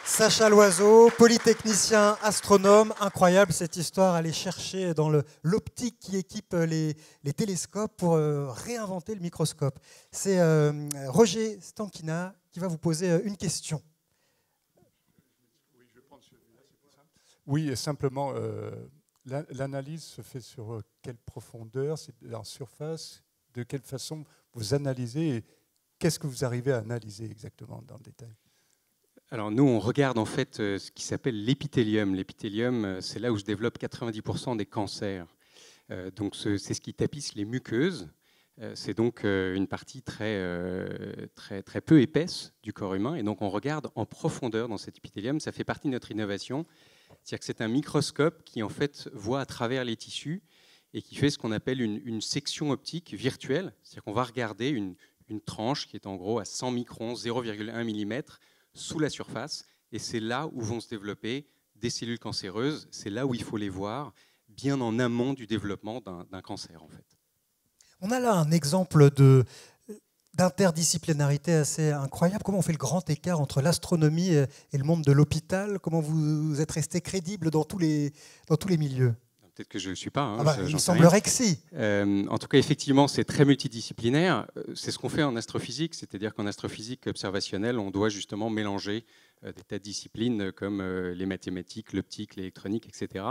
Sacha Loiseau, polytechnicien, astronome, incroyable cette histoire, aller chercher dans l'optique qui équipe les télescopes pour réinventer le microscope. C'est Roger Stankina qui va vous poser une question. Oui, je vais prendre celui-là, c'est plus simple. Oui, et simplement, l'analyse se fait sur quelle profondeur, c'est en surface, de quelle façon vous analysez et qu'est-ce que vous arrivez à analyser exactement dans le détail? Alors nous, on regarde en fait ce qui s'appelle l'épithélium. L'épithélium, c'est là où se développent 90% des cancers. Donc c'est ce qui tapisse les muqueuses. C'est donc une partie très peu épaisse du corps humain. Et donc on regarde en profondeur dans cet épithélium. Ça fait partie de notre innovation. C'est-à-dire que c'est un microscope qui en fait voit à travers les tissus et qui fait ce qu'on appelle une section optique virtuelle. C'est-à-dire qu'on va regarder une tranche qui est en gros à 100 microns, 0,1 mm, sous la surface, et c'est là où vont se développer des cellules cancéreuses, c'est là où il faut les voir, bien en amont du développement d'un cancer en fait. On a là un exemple d'interdisciplinarité assez incroyable. Comment on fait le grand écart entre l'astronomie et le monde de l'hôpital? Comment vous êtes resté crédible dans tous les milieux? Peut-être que je ne le suis pas. Hein, il semblerait que si. En tout cas, effectivement, c'est très multidisciplinaire. C'est ce qu'on fait en astrophysique, c'est-à-dire qu'en astrophysique observationnelle, on doit justement mélanger des tas de disciplines comme les mathématiques, l'optique, l'électronique, etc.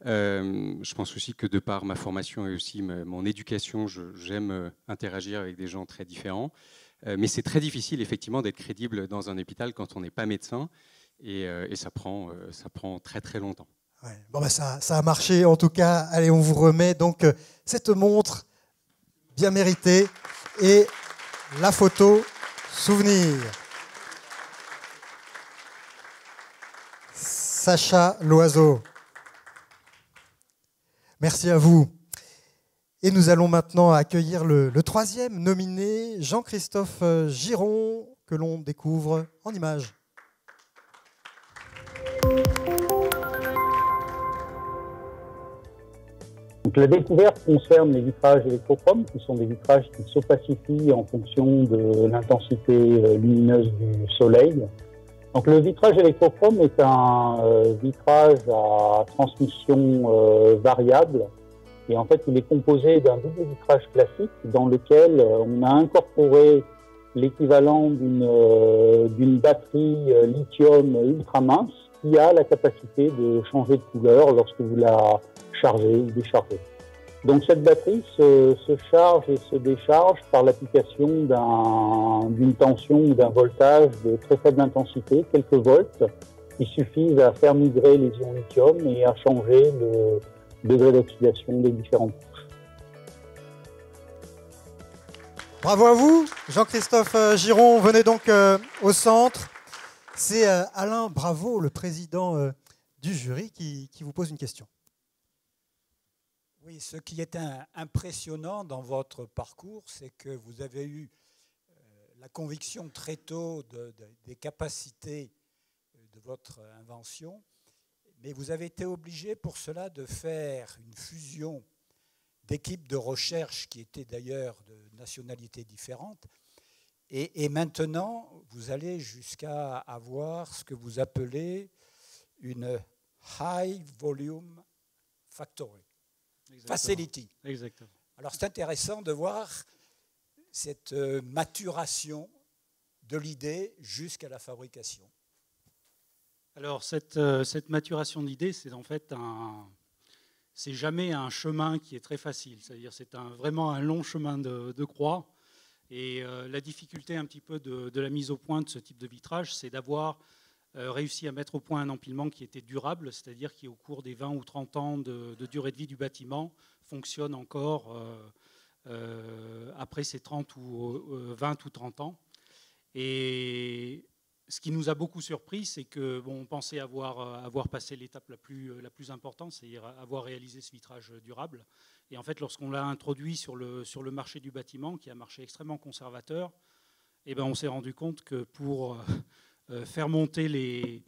Je pense aussi que de par ma formation et aussi mon éducation, j'aime interagir avec des gens très différents. Mais c'est très difficile, effectivement, d'être crédible dans un hôpital quand on n'est pas médecin. Et ça prend très, très longtemps. Ouais. Bon, ben ça a marché en tout cas. Allez, on vous remet donc cette montre bien méritée et la photo souvenir. Sacha Loiseau. Merci à vous. Et nous allons maintenant accueillir le troisième nominé, Jean-Christophe Giron, que l'on découvre en images. Donc, la découverte concerne les vitrages électrochromes, qui sont des vitrages qui s'opacifient en fonction de l'intensité lumineuse du soleil. Donc, le vitrage électrochrome est un vitrage à transmission variable. Et en fait, il est composé d'un double vitrage classique dans lequel on a incorporé l'équivalent d'une batterie lithium ultra mince qui a la capacité de changer de couleur lorsque vous la chargez ou déchargez. Donc cette batterie se charge et se décharge par l'application d'une tension ou d'un voltage de très faible intensité, quelques volts, qui suffisent à faire migrer les ions lithium et à changer le degré d'oxydation des différentes couches. Bravo à vous, Jean-Christophe Giron. Venez donc au centre. C'est Alain Bravo, le président du jury, qui vous pose une question. Oui, ce qui est impressionnant dans votre parcours, c'est que vous avez eu la conviction très tôt des capacités de votre invention, mais vous avez été obligé pour cela de faire une fusion d'équipes de recherche qui étaient d'ailleurs de nationalités différentes. Et maintenant, vous allez jusqu'à avoir ce que vous appelez une High Volume Factory. Exactement. Facility. Exactement. Alors c'est intéressant de voir cette maturation de l'idée jusqu'à la fabrication. Alors cette maturation de l'idée, c'est en fait c'est jamais un chemin qui est très facile. C'est-à-dire c'est vraiment un long chemin de croix. Et la difficulté un petit peu de la mise au point de ce type de vitrage, c'est d'avoir réussi à mettre au point un empilement qui était durable, c'est-à-dire qui, au cours des 20 ou 30 ans de durée de vie du bâtiment, fonctionne encore après ces 30 ou 20 ou 30 ans. Et ce qui nous a beaucoup surpris, c'est que on pensait avoir passé l'étape la plus importante, c'est-à-dire avoir réalisé ce vitrage durable. Et en fait, lorsqu'on l'a introduit sur le marché du bâtiment, qui est un marché extrêmement conservateur, on s'est rendu compte que pour faire monter les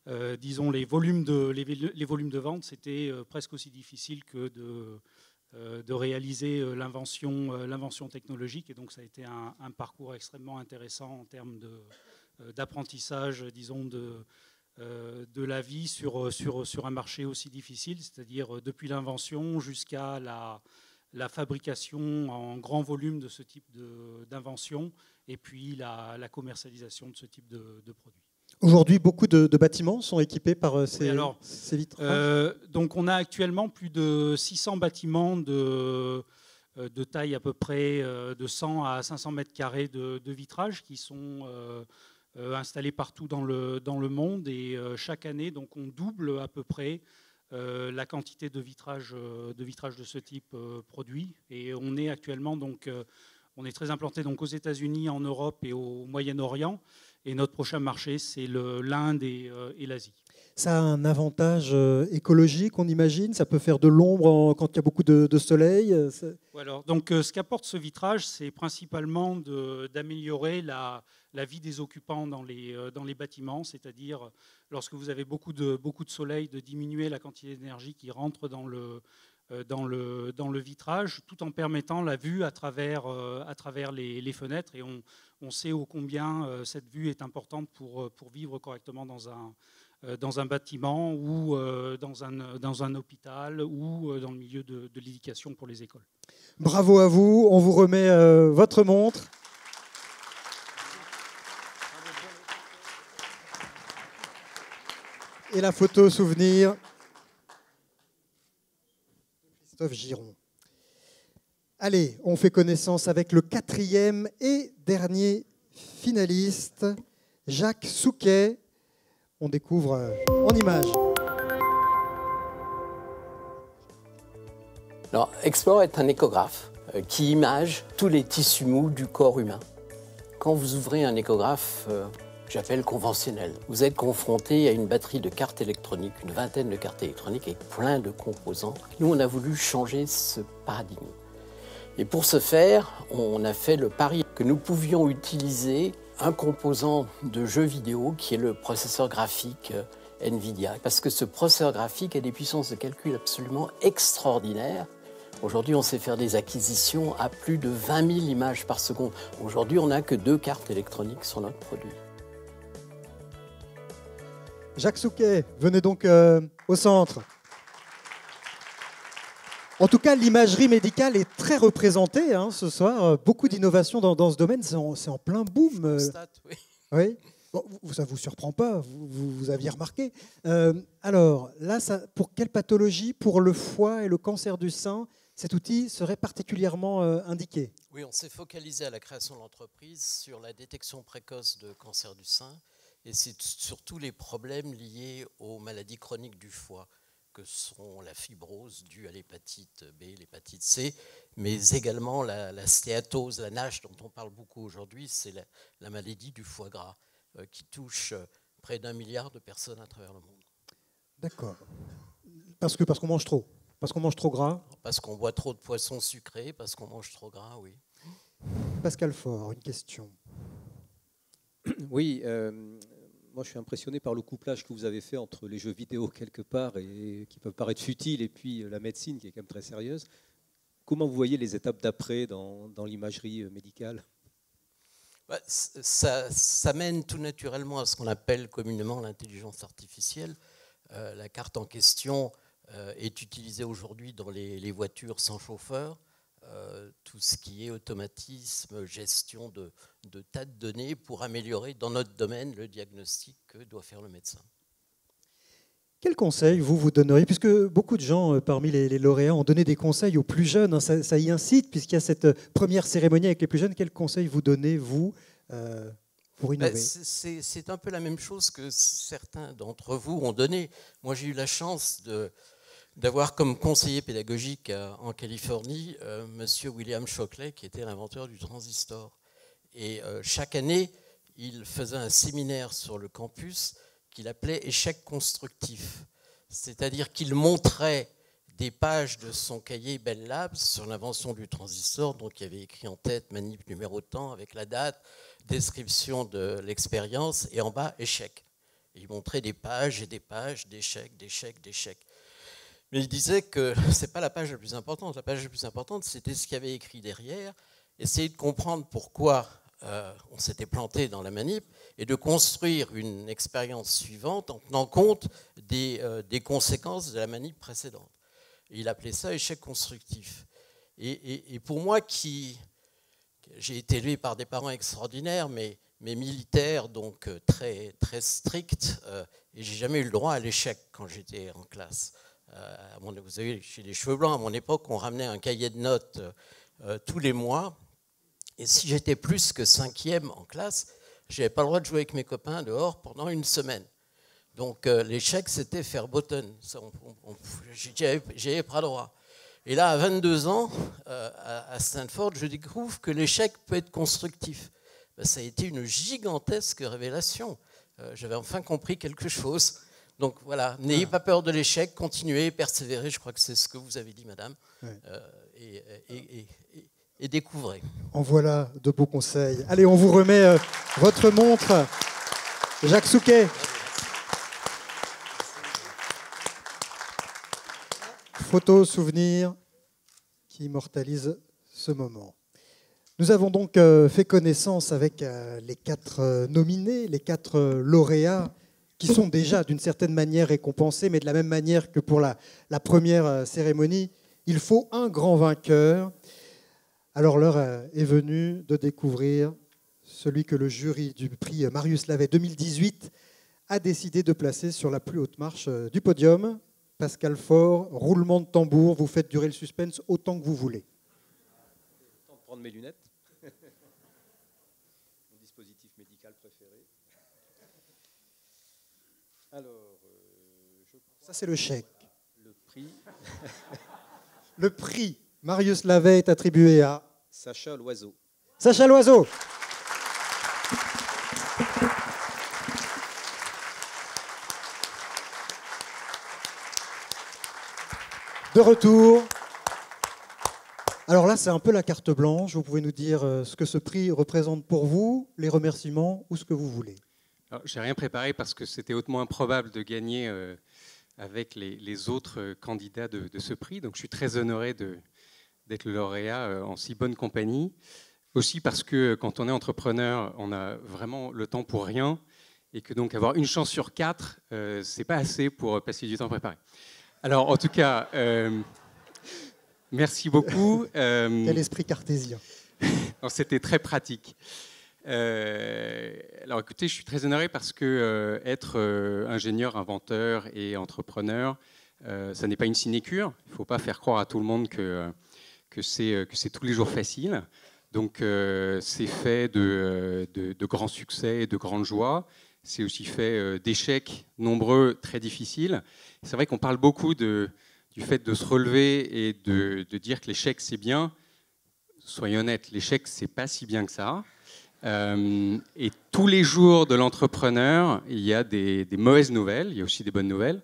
volumes de vente, c'était presque aussi difficile que de réaliser l'invention technologique. Et donc, ça a été un parcours extrêmement intéressant en termes d'apprentissage, disons, de la vie sur un marché aussi difficile, c'est-à-dire depuis l'invention jusqu'à la fabrication en grand volume de ce type d'invention et puis la commercialisation de ce type de produits. Aujourd'hui, beaucoup de bâtiments sont équipés par ces vitrages. Donc on a actuellement plus de 600 bâtiments de taille à peu près de 100 à 500 mètres carrés de vitrage qui sont installés partout dans le monde. Et chaque année, donc, on double à peu près la quantité de vitrages de ce type produit. Et on est actuellement on est très implanté donc aux États-Unis, en Europe et au Moyen-Orient. Et notre prochain marché, c'est l'Inde et l'Asie. Ça a un avantage écologique, on imagine. Ça peut faire de l'ombre quand il y a beaucoup de soleil. Alors, donc, ce qu'apporte ce vitrage, c'est principalement d'améliorer la vie des occupants dans les bâtiments, c'est-à-dire lorsque vous avez beaucoup de soleil, de diminuer la quantité d'énergie qui rentre dans le vitrage, tout en permettant la vue à travers les fenêtres. Et on sait ô combien cette vue est importante pour vivre correctement dans un bâtiment ou dans un hôpital ou dans le milieu de l'éducation pour les écoles. Bravo à vous, on vous remet votre montre. Et la photo souvenir. Christophe Giron. Allez, on fait connaissance avec le 4e et dernier finaliste, Jacques Souquet. On découvre en images. Alors, Explore est un échographe qui image tous les tissus mous du corps humain. Quand vous ouvrez un échographe, j'appelle conventionnel, vous êtes confronté à une batterie de cartes électroniques, une vingtaine de cartes électroniques avec plein de composants. Nous, on a voulu changer ce paradigme. Et pour ce faire, on a fait le pari que nous pouvions utiliser un composant de jeu vidéo qui est le processeur graphique NVIDIA. Parce que ce processeur graphique a des puissances de calcul absolument extraordinaires. Aujourd'hui, on sait faire des acquisitions à plus de 20 000 images par seconde. Aujourd'hui, on n'a que 2 cartes électroniques sur notre produit. Jacques Souquet, venez donc au centre. En tout cas, l'imagerie médicale est très représentée ce soir. Beaucoup d'innovations dans ce domaine, c'est en plein boom. Oui. Oui. Bon, ça ne vous surprend pas, vous aviez remarqué. Alors, là, pour quelle pathologie? Pour le foie et le cancer du sein, cet outil serait particulièrement indiqué? Oui, on s'est focalisé à la création de l'entreprise sur la détection précoce de cancer du sein et c'est surtout les problèmes liés aux maladies chroniques du foie, que sont la fibrose due à l'hépatite B, l'hépatite C, mais également la stéatose, la NASH dont on parle beaucoup aujourd'hui, c'est la maladie du foie gras qui touche près d'1 milliard de personnes à travers le monde. D'accord. Parce qu'on mange trop? Parce qu'on mange trop gras? Parce qu'on boit trop de poissons sucrés, parce qu'on mange trop gras, oui. Pascal Faure, une question. Oui, Moi, je suis impressionné par le couplage que vous avez fait entre les jeux vidéo quelque part et qui peuvent paraître futiles et puis la médecine qui est quand même très sérieuse. Comment vous voyez les étapes d'après dans l'imagerie médicale? Ça mène tout naturellement à ce qu'on appelle communément l'intelligence artificielle. La carte en question est utilisée aujourd'hui dans les voitures sans chauffeur. Tout ce qui est automatisme, gestion de tas de données pour améliorer dans notre domaine le diagnostic que doit faire le médecin. Quel conseil vous donneriez, puisque beaucoup de gens parmi les lauréats ont donné des conseils aux plus jeunes, hein, ça y incite, puisqu'il y a cette première cérémonie avec les plus jeunes, quel conseil vous donnez, vous, pour innover? C'est un peu la même chose que certains d'entre vous ont donné. Moi, j'ai eu la chance d'avoir comme conseiller pédagogique en Californie Monsieur William Shockley, qui était l'inventeur du transistor. Et chaque année, il faisait un séminaire sur le campus qu'il appelait échec constructif. C'est-à-dire qu'il montrait des pages de son cahier Bell Labs sur l'invention du transistor, donc il avait écrit en tête manip numéro temps avec la date, description de l'expérience, et en bas échec. Et il montrait des pages et des pages d'échecs, d'échecs, d'échecs. Mais il disait que ce n'est pas la page la plus importante. La page la plus importante, c'était ce qu'il y avait écrit derrière, essayer de comprendre pourquoi on s'était planté dans la manip et de construire une expérience suivante en tenant compte des conséquences de la manip précédente. Et il appelait ça échec constructif. Et pour moi, j'ai été élevé par des parents extraordinaires, mais militaires, donc très, très stricts, et j'ai jamais eu le droit à l'échec quand j'étais en classe. Vous savez, j'ai les cheveux blancs, à mon époque, on ramenait un cahier de notes tous les mois. Et si j'étais plus que 5e en classe, je n'avais pas le droit de jouer avec mes copains dehors pendant une semaine. Donc l'échec, c'était faire bottom. J'y avais pas droit. Et là, à 22 ans, à Stanford, je découvre que l'échec peut être constructif. Ça a été une gigantesque révélation. J'avais enfin compris quelque chose. Donc voilà, n'ayez pas peur de l'échec, continuez, persévérez, je crois que c'est ce que vous avez dit, madame, ouais. Et découvrez. En voilà de beaux conseils. Allez, on vous remet votre montre, Jacques Souquet. Photo, souvenir qui immortalise ce moment. Nous avons donc fait connaissance avec les 4 nominés, les 4 lauréats, qui sont déjà d'une certaine manière récompensés, mais de la même manière que pour la première cérémonie, il faut un grand vainqueur. Alors l'heure est venue de découvrir celui que le jury du prix Marius Lavet 2018 a décidé de placer sur la plus haute marche du podium. Pascal Faure, roulement de tambour, vous faites durer le suspense autant que vous voulez. Temps de prendre mes lunettes. Mon dispositif médical préféré. Alors, ça c'est le chèque. Le prix. Le prix Marius Lavet est attribué à Sacha Loiseau. Sacha Loiseau. De retour. Alors là, c'est un peu la carte blanche. Vous pouvez nous dire ce que ce prix représente pour vous, les remerciements ou ce que vous voulez. Je n'ai rien préparé parce que c'était hautement improbable de gagner avec les autres candidats de ce prix. Donc je suis très honoré d'être le lauréat en si bonne compagnie. Aussi parce que quand on est entrepreneur, on a vraiment le temps pour rien et que donc avoir une chance sur 4, c'est pas assez pour passer du temps à préparer. Alors en tout cas, merci beaucoup. Quel esprit cartésien. C'était très pratique. Alors écoutez, je suis très honoré parce que être ingénieur, inventeur et entrepreneur, ça n'est pas une sinécure. Il ne faut pas faire croire à tout le monde que c'est tous les jours facile. Donc c'est fait de grands succès et de grandes joies. C'est aussi fait d'échecs nombreux, très difficiles. C'est vrai qu'on parle beaucoup du fait de se relever et de dire que l'échec c'est bien. Soyons honnêtes, l'échec c'est pas si bien que ça. Et tous les jours de l'entrepreneur, il y a des mauvaises nouvelles, il y a aussi des bonnes nouvelles.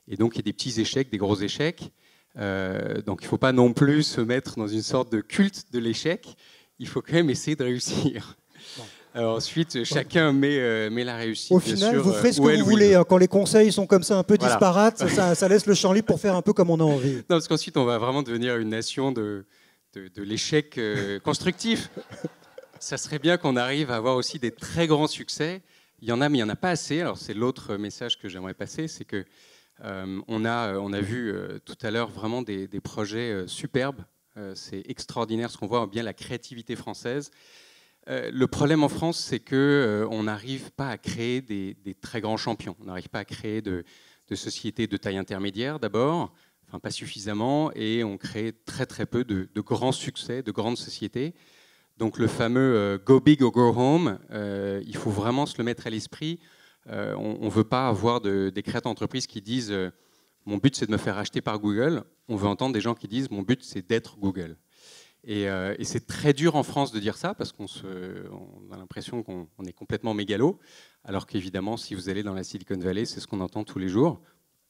Et donc il y a des petits échecs, des gros échecs. Donc il ne faut pas non plus se mettre dans une sorte de culte de l'échec. Il faut quand même essayer de réussir. Ensuite, chacun met la réussite. Au final, sûr, vous ferez ce que vous voulez. Hein. Quand les conseils sont comme ça un peu Voilà. disparates, ça laisse le champ libre pour faire un peu comme on a envie. Non, parce qu'ensuite, on va vraiment devenir une nation de l'échec constructif. Ça serait bien qu'on arrive à avoir aussi des très grands succès. Il y en a, mais il n'y en a pas assez. Alors, c'est l'autre message que j'aimerais passer, c'est que on a vu tout à l'heure vraiment des projets superbes. C'est extraordinaire ce qu'on voit, bien la créativité française. Le problème en France, c'est qu'on n'arrive pas à créer des très grands champions. On n'arrive pas à créer de sociétés de taille intermédiaire d'abord, enfin pas suffisamment, et on crée très très peu de grands succès, de grandes sociétés. Donc le fameux go big or go home, il faut vraiment se le mettre à l'esprit. On ne veut pas avoir des créateurs d'entreprises qui disent mon but c'est de me faire acheter par Google. On veut entendre des gens qui disent mon but c'est d'être Google. Et c'est très dur en France de dire ça parce qu'on a l'impression qu'on est complètement mégalo, alors qu'évidemment si vous allez dans la Silicon Valley, c'est ce qu'on entend tous les jours,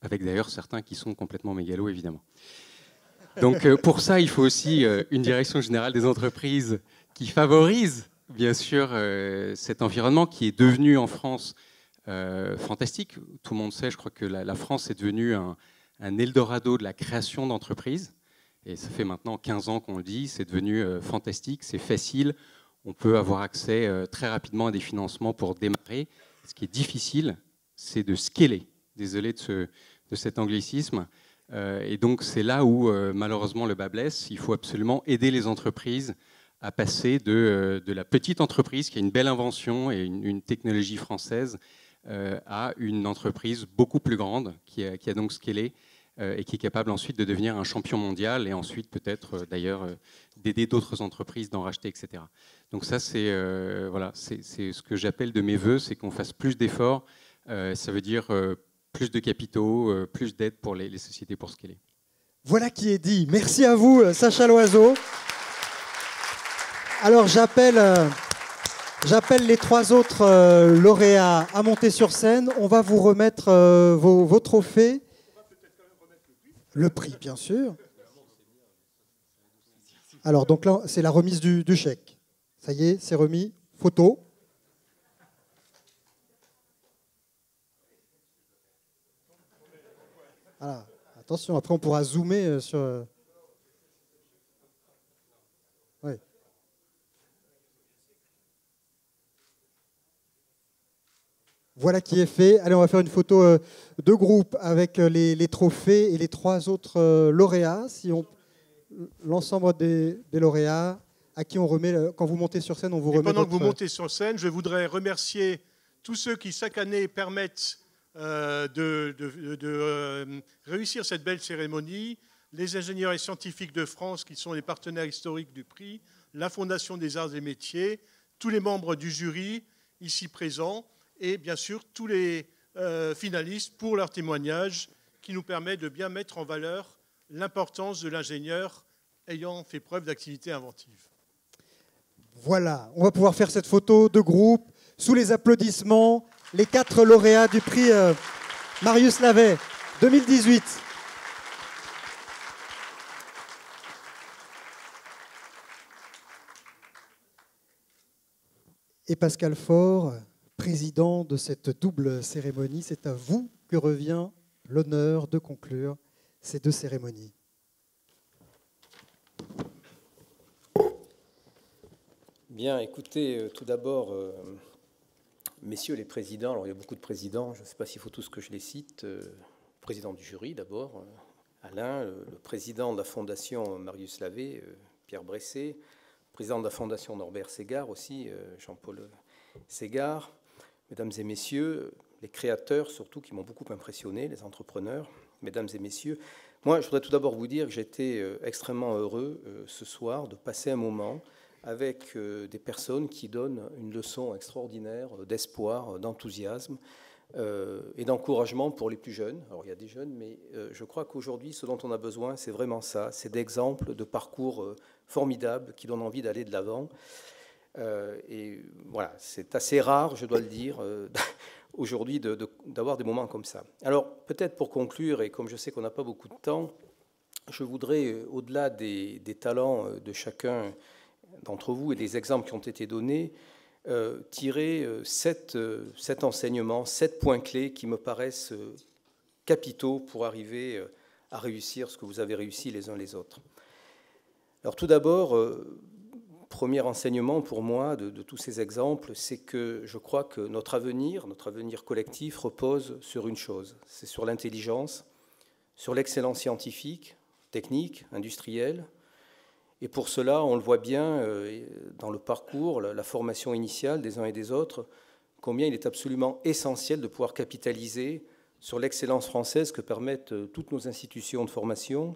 avec d'ailleurs certains qui sont complètement mégalos évidemment. Donc pour ça il faut aussi une direction générale des entreprises qui favorise bien sûr cet environnement qui est devenu en France fantastique. Tout le monde sait, je crois que la France est devenue un Eldorado de la création d'entreprises. Et ça fait maintenant 15 ans qu'on le dit, c'est devenu fantastique, c'est facile. On peut avoir accès très rapidement à des financements pour démarrer. Ce qui est difficile, c'est de scaler. Désolé de cet anglicisme. Et donc c'est là où malheureusement le bât blesse. Il faut absolument aider les entreprises à passer de la petite entreprise qui a une belle invention et une technologie française à une entreprise beaucoup plus grande qui a donc scalé et qui est capable ensuite de devenir un champion mondial et ensuite peut-être d'ailleurs d'aider d'autres entreprises, d'en racheter, etc. Donc ça c'est voilà, c'est ce que j'appelle de mes voeux, c'est qu'on fasse plus d'efforts. Ça veut dire plus de capitaux, plus d'aide pour les sociétés pour scaler. Voilà qui est dit. Merci à vous, Sacha Loiseau. Alors j'appelle les trois autres lauréats à monter sur scène. On va vous remettre vos trophées. Le prix, bien sûr. Alors donc là, c'est la remise du chèque. Ça y est, c'est remis. Photo. Voilà. Attention, après on pourra zoomer sur... Ouais. Voilà qui est fait. Allez, on va faire une photo de groupe avec les trophées et les trois autres lauréats. L'ensemble des lauréats à qui on remet, quand vous montez sur scène, on vous remet. Pendant que vous montez sur scène, je voudrais remercier tous ceux qui, chaque année, permettent de réussir cette belle cérémonie, les ingénieurs et scientifiques de France qui sont les partenaires historiques du prix, la Fondation des Arts et Métiers, tous les membres du jury ici présents et bien sûr tous les finalistes pour leur témoignage qui nous permet de bien mettre en valeur l'importance de l'ingénieur ayant fait preuve d'activité inventive. Voilà, on va pouvoir faire cette photo de groupe sous les applaudissements. Les 4 lauréats du prix Marius Lavet 2018. Et Pascal Faure, président de cette double cérémonie, c'est à vous que revient l'honneur de conclure ces 2 cérémonies. Bien, écoutez, tout d'abord, messieurs les présidents, alors il y a beaucoup de présidents, je ne sais pas s'il faut tous que je les cite, président du jury d'abord, Alain, le président de la fondation Marius Lavet, Pierre Bresset, président de la fondation Norbert Ségard aussi, Jean-Paul Ségard, mesdames et messieurs, les créateurs surtout qui m'ont beaucoup impressionné, les entrepreneurs, mesdames et messieurs. Moi, je voudrais tout d'abord vous dire que j'étais extrêmement heureux ce soir de passer un moment avec des personnes qui donnent une leçon extraordinaire d'espoir, d'enthousiasme et d'encouragement pour les plus jeunes. Alors il y a des jeunes, mais je crois qu'aujourd'hui, ce dont on a besoin, c'est vraiment ça, c'est d'exemples de parcours formidables qui donnent envie d'aller de l'avant. Et voilà, c'est assez rare, je dois le dire, aujourd'hui d'avoir des moments comme ça. Alors peut-être pour conclure, et comme je sais qu'on n'a pas beaucoup de temps, je voudrais, au-delà des talents de chacun d'entre vous et des exemples qui ont été donnés, tirer 7 enseignements, 7 points clés qui me paraissent capitaux pour arriver à réussir ce que vous avez réussi les uns les autres. Alors tout d'abord, premier enseignement pour moi de tous ces exemples, c'est que je crois que notre avenir collectif repose sur une chose, c'est sur l'intelligence, sur l'excellence scientifique, technique, industrielle. Et pour cela, on le voit bien dans le parcours, la formation initiale des uns et des autres, combien il est absolument essentiel de pouvoir capitaliser sur l'excellence française que permettent toutes nos institutions de formation.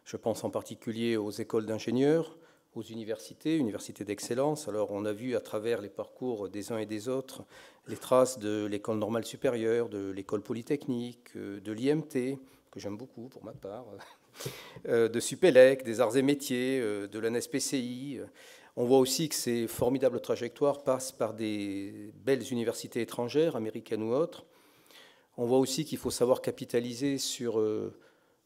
Je pense en particulier aux écoles d'ingénieurs, aux universités d'excellence. Alors on a vu à travers les parcours des uns et des autres les traces de l'école normale supérieure, de l'école polytechnique, de l'IMT, que j'aime beaucoup pour ma part, de Supélec, des arts et métiers, de l'ANSPCI. On voit aussi que ces formidables trajectoires passent par des belles universités étrangères, américaines ou autres. On voit aussi qu'il faut savoir capitaliser sur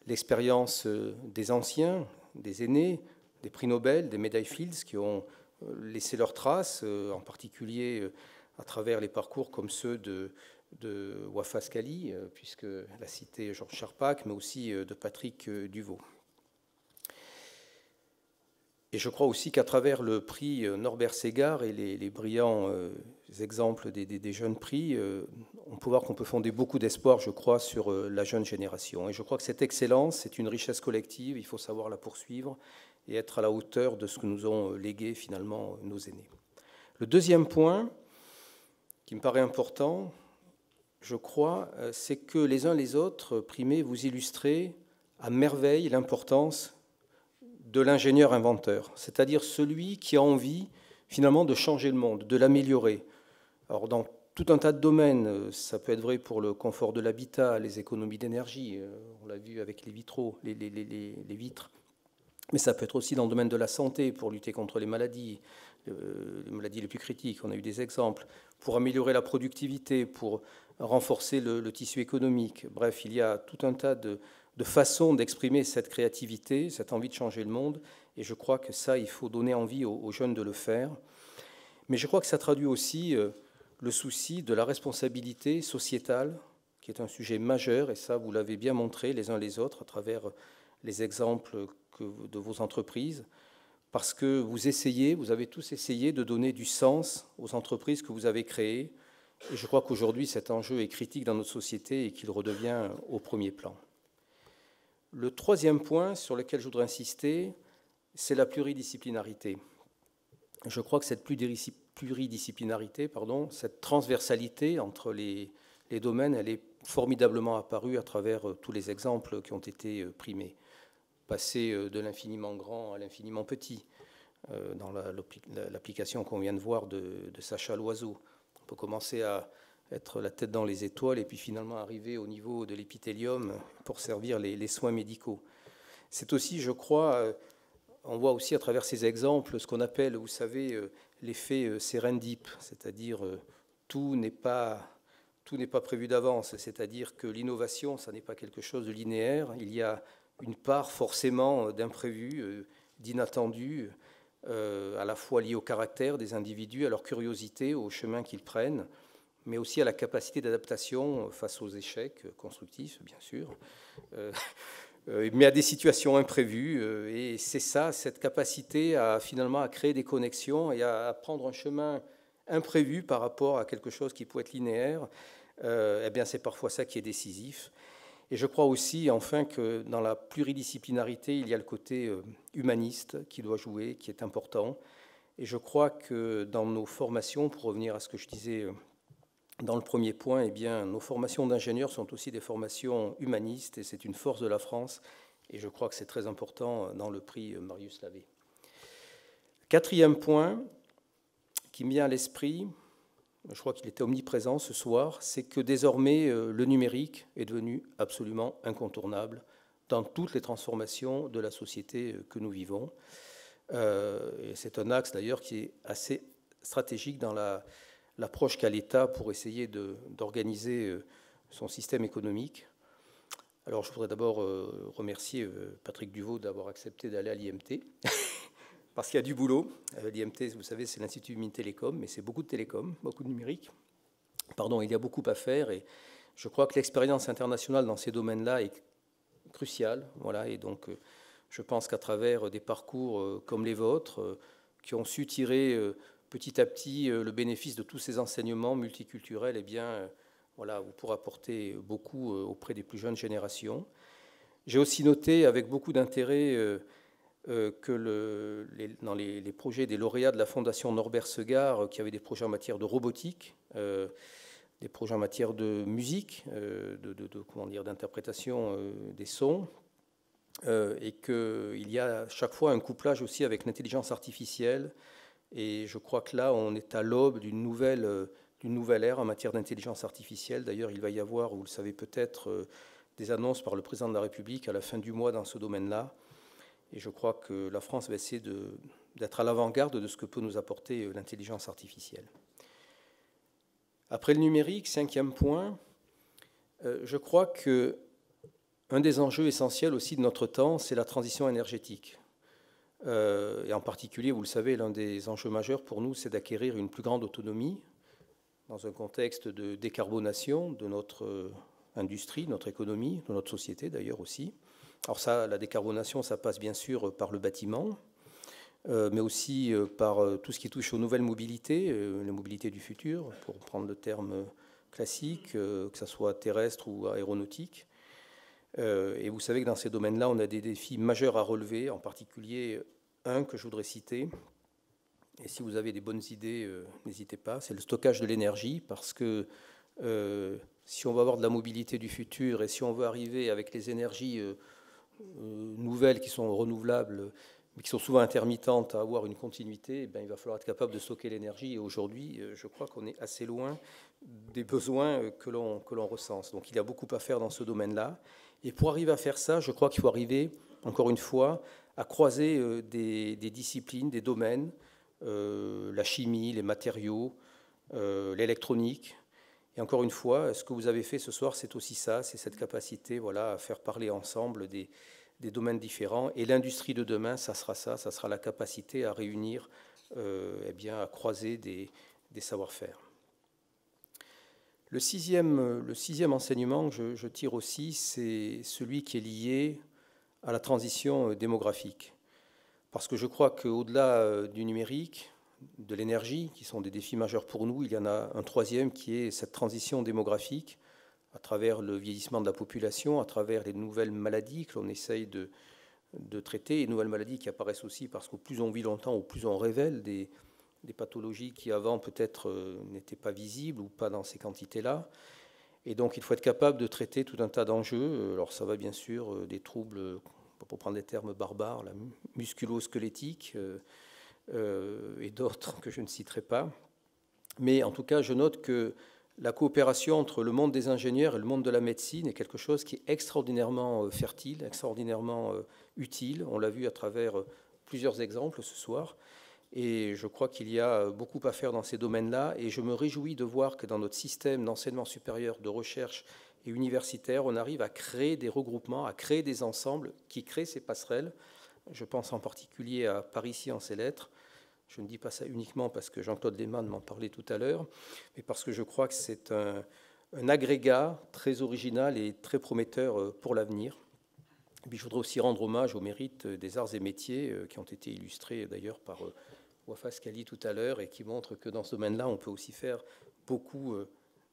l'expérience des anciens, des aînés, des prix Nobel, des médailles Fields qui ont laissé leurs traces, en particulier à travers les parcours comme ceux de Wafa Ascali, puisque l'a cité Georges Charpak, mais aussi de Patrick Duvaux. Et je crois aussi qu'à travers le prix Norbert Ségard et les brillants exemples des jeunes prix, on peut voir qu'on peut fonder beaucoup d'espoir, je crois, sur la jeune génération. Et je crois que cette excellence, c'est une richesse collective, il faut savoir la poursuivre et être à la hauteur de ce que nous ont légué finalement nos aînés. Le deuxième point, qui me paraît important, je crois, c'est que les uns les autres, primés, vous illustrez à merveille l'importance de l'ingénieur inventeur, c'est-à-dire celui qui a envie finalement de changer le monde, de l'améliorer. Alors dans tout un tas de domaines, ça peut être vrai pour le confort de l'habitat, les économies d'énergie, on l'a vu avec les vitraux, les vitres, mais ça peut être aussi dans le domaine de la santé, pour lutter contre les maladies les plus critiques, on a eu des exemples, pour améliorer la productivité, pour renforcer le tissu économique. Bref, il y a tout un tas de façons d'exprimer cette créativité, cette envie de changer le monde, et je crois que ça, il faut donner envie aux jeunes de le faire. Mais je crois que ça traduit aussi le souci de la responsabilité sociétale, qui est un sujet majeur, et ça, vous l'avez bien montré les uns les autres à travers les exemples de vos entreprises, parce que vous avez tous essayé de donner du sens aux entreprises que vous avez créées, et je crois qu'aujourd'hui, cet enjeu est critique dans notre société et qu'il redevient au premier plan. Le troisième point sur lequel je voudrais insister, c'est la pluridisciplinarité. Je crois que cette pluridisciplinarité, cette transversalité entre les domaines, elle est formidablement apparue à travers tous les exemples qui ont été primés. Passer de l'infiniment grand à l'infiniment petit, dans l'application qu'on vient de voir de Sacha Loiseau. On peut commencer à être la tête dans les étoiles et puis finalement arriver au niveau de l'épithélium pour servir les soins médicaux. C'est aussi, je crois, on voit aussi à travers ces exemples ce qu'on appelle, vous savez, l'effet sérendip, c'est-à-dire tout n'est pas prévu d'avance, c'est-à-dire que l'innovation, ça n'est pas quelque chose de linéaire, il y a une part forcément d'imprévu, d'inattendu, à la fois lié au caractère des individus, à leur curiosité, au chemin qu'ils prennent, mais aussi à la capacité d'adaptation face aux échecs constructifs, bien sûr, mais à des situations imprévues. Et c'est ça, cette capacité finalement à créer des connexions et à prendre un chemin imprévu par rapport à quelque chose qui peut être linéaire, eh bien c'est parfois ça qui est décisif. Et je crois aussi, enfin, que dans la pluridisciplinarité, il y a le côté humaniste qui doit jouer, qui est important. Et je crois que dans nos formations, pour revenir à ce que je disais dans le premier point, eh bien, nos formations d'ingénieurs sont aussi des formations humanistes, et c'est une force de la France. Et je crois que c'est très important dans le prix Marius Lavé. Quatrième point qui me vient à l'esprit, je crois qu'il était omniprésent ce soir, c'est que désormais le numérique est devenu absolument incontournable dans toutes les transformations de la société que nous vivons. Et c'est un axe d'ailleurs qui est assez stratégique dans l'approche qu'a l'État pour essayer d'organiser son système économique. Alors je voudrais d'abord remercier Patrick Duvaux d'avoir accepté d'aller à l'IMT, parce qu'il y a du boulot. L'IMT, vous savez, c'est l'Institut Mines Télécom, mais c'est beaucoup de télécom, beaucoup de numérique. Pardon, il y a beaucoup à faire et je crois que l'expérience internationale dans ces domaines-là est cruciale. Voilà, et donc, je pense qu'à travers des parcours comme les vôtres, qui ont su tirer petit à petit le bénéfice de tous ces enseignements multiculturels, eh bien, voilà, vous pourrez apporter beaucoup auprès des plus jeunes générations. J'ai aussi noté avec beaucoup d'intérêt que dans les projets des lauréats de la Fondation Norbert Segard, qui avaient des projets en matière de robotique, des projets en matière de musique, d'interprétation des sons, et qu'il y a à chaque fois un couplage aussi avec l'intelligence artificielle. Et je crois que là, on est à l'aube d'une nouvelle ère en matière d'intelligence artificielle. D'ailleurs, il va y avoir, vous le savez peut-être, des annonces par le président de la République à la fin du mois dans ce domaine-là. Et je crois que la France va essayer d'être à l'avant-garde de ce que peut nous apporter l'intelligence artificielle. Après le numérique, 5e point, je crois qu'un des enjeux essentiels aussi de notre temps, c'est la transition énergétique. Et en particulier, vous le savez, l'un des enjeux majeurs pour nous, c'est d'acquérir une plus grande autonomie dans un contexte de décarbonation de notre industrie, notre économie, de notre société d'ailleurs aussi. Alors ça, la décarbonation, ça passe bien sûr par le bâtiment, mais aussi par tout ce qui touche aux nouvelles mobilités, les mobilités du futur, pour prendre le terme classique, que ce soit terrestre ou aéronautique. Et vous savez que dans ces domaines-là, on a des défis majeurs à relever, en particulier un que je voudrais citer. Et si vous avez des bonnes idées, n'hésitez pas, c'est le stockage de l'énergie, parce que si on veut avoir de la mobilité du futur et si on veut arriver avec les énergies nouvelles qui sont renouvelables, mais qui sont souvent intermittentes, à avoir une continuité, il va falloir être capable de stocker l'énergie. Et aujourd'hui, je crois qu'on est assez loin des besoins que l'on recense. Donc il y a beaucoup à faire dans ce domaine-là. Et pour arriver à faire ça, je crois qu'il faut arriver, encore une fois, à croiser des disciplines, des domaines, la chimie, les matériaux, l'électronique. Et encore une fois, ce que vous avez fait ce soir, c'est aussi ça, c'est cette capacité, voilà, à faire parler ensemble des domaines différents. Et l'industrie de demain, ça sera la capacité à réunir, à croiser des savoir-faire. Le sixième enseignement que je tire aussi, c'est celui qui est lié à la transition démographique. Parce que je crois qu'au-delà du numérique, de l'énergie, qui sont des défis majeurs pour nous, il y en a un troisième qui est cette transition démographique, à travers le vieillissement de la population, à travers les nouvelles maladies que l'on essaye de traiter, et nouvelles maladies qui apparaissent aussi parce qu'au plus on vit longtemps, au plus on révèle des pathologies qui avant peut-être n'étaient pas visibles ou pas dans ces quantités-là. Et donc il faut être capable de traiter tout un tas d'enjeux. Alors ça va bien sûr des troubles, pour prendre des termes barbares, musculo-squelettiques et d'autres que je ne citerai pas. Mais en tout cas, je note que la coopération entre le monde des ingénieurs et le monde de la médecine est quelque chose qui est extraordinairement fertile, extraordinairement utile. On l'a vu à travers plusieurs exemples ce soir. Et je crois qu'il y a beaucoup à faire dans ces domaines-là. Et je me réjouis de voir que dans notre système d'enseignement supérieur, de recherche et universitaire, on arrive à créer des regroupements, à créer des ensembles qui créent ces passerelles. Je pense en particulier à Paris Sciences et Lettres. Je ne dis pas ça uniquement parce que Jean-Claude Lehmann m'en parlait tout à l'heure, mais parce que je crois que c'est un agrégat très original et très prometteur pour l'avenir. Et puis je voudrais aussi rendre hommage au mérite des arts et métiers qui ont été illustrés d'ailleurs par Wafa Skali tout à l'heure et qui montrent que dans ce domaine-là, on peut aussi faire beaucoup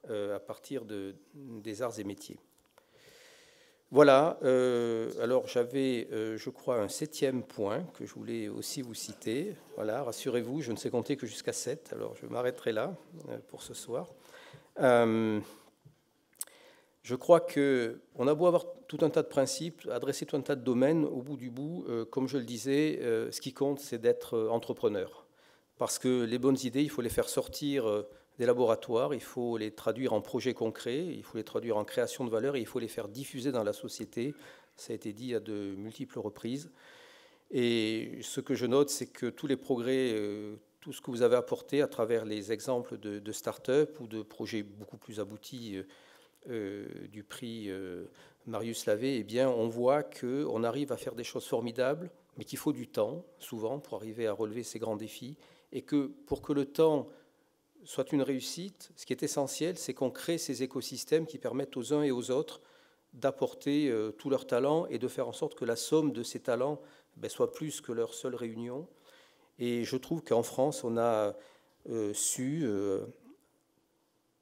à partir des arts et métiers. Voilà, alors j'avais, je crois, un 7e point que je voulais aussi vous citer. Voilà, rassurez-vous, je ne sais compter que jusqu'à 7, alors je m'arrêterai là pour ce soir. Je crois qu'on a beau avoir tout un tas de principes, adresser tout un tas de domaines, au bout du bout, comme je le disais, ce qui compte, c'est d'être entrepreneur. Parce que les bonnes idées, il faut les faire sortir des laboratoires, il faut les traduire en projets concrets, il faut les traduire en création de valeur et il faut les faire diffuser dans la société. Ça a été dit à de multiples reprises. Et ce que je note, c'est que tous les progrès, tout ce que vous avez apporté à travers les exemples de start-up ou de projets beaucoup plus aboutis du prix Marius Lavé, eh bien, on voit qu'on arrive à faire des choses formidables, mais qu'il faut du temps, souvent, pour arriver à relever ces grands défis, et que pour que le temps soit une réussite, ce qui est essentiel, c'est qu'on crée ces écosystèmes qui permettent aux uns et aux autres d'apporter tous leurs talents et de faire en sorte que la somme de ces talents soit plus que leur seule réunion. Et je trouve qu'en France, on a su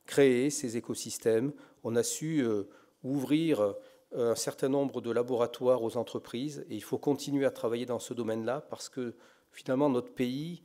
créer ces écosystèmes, on a su ouvrir un certain nombre de laboratoires aux entreprises, et il faut continuer à travailler dans ce domaine-là parce que finalement notre pays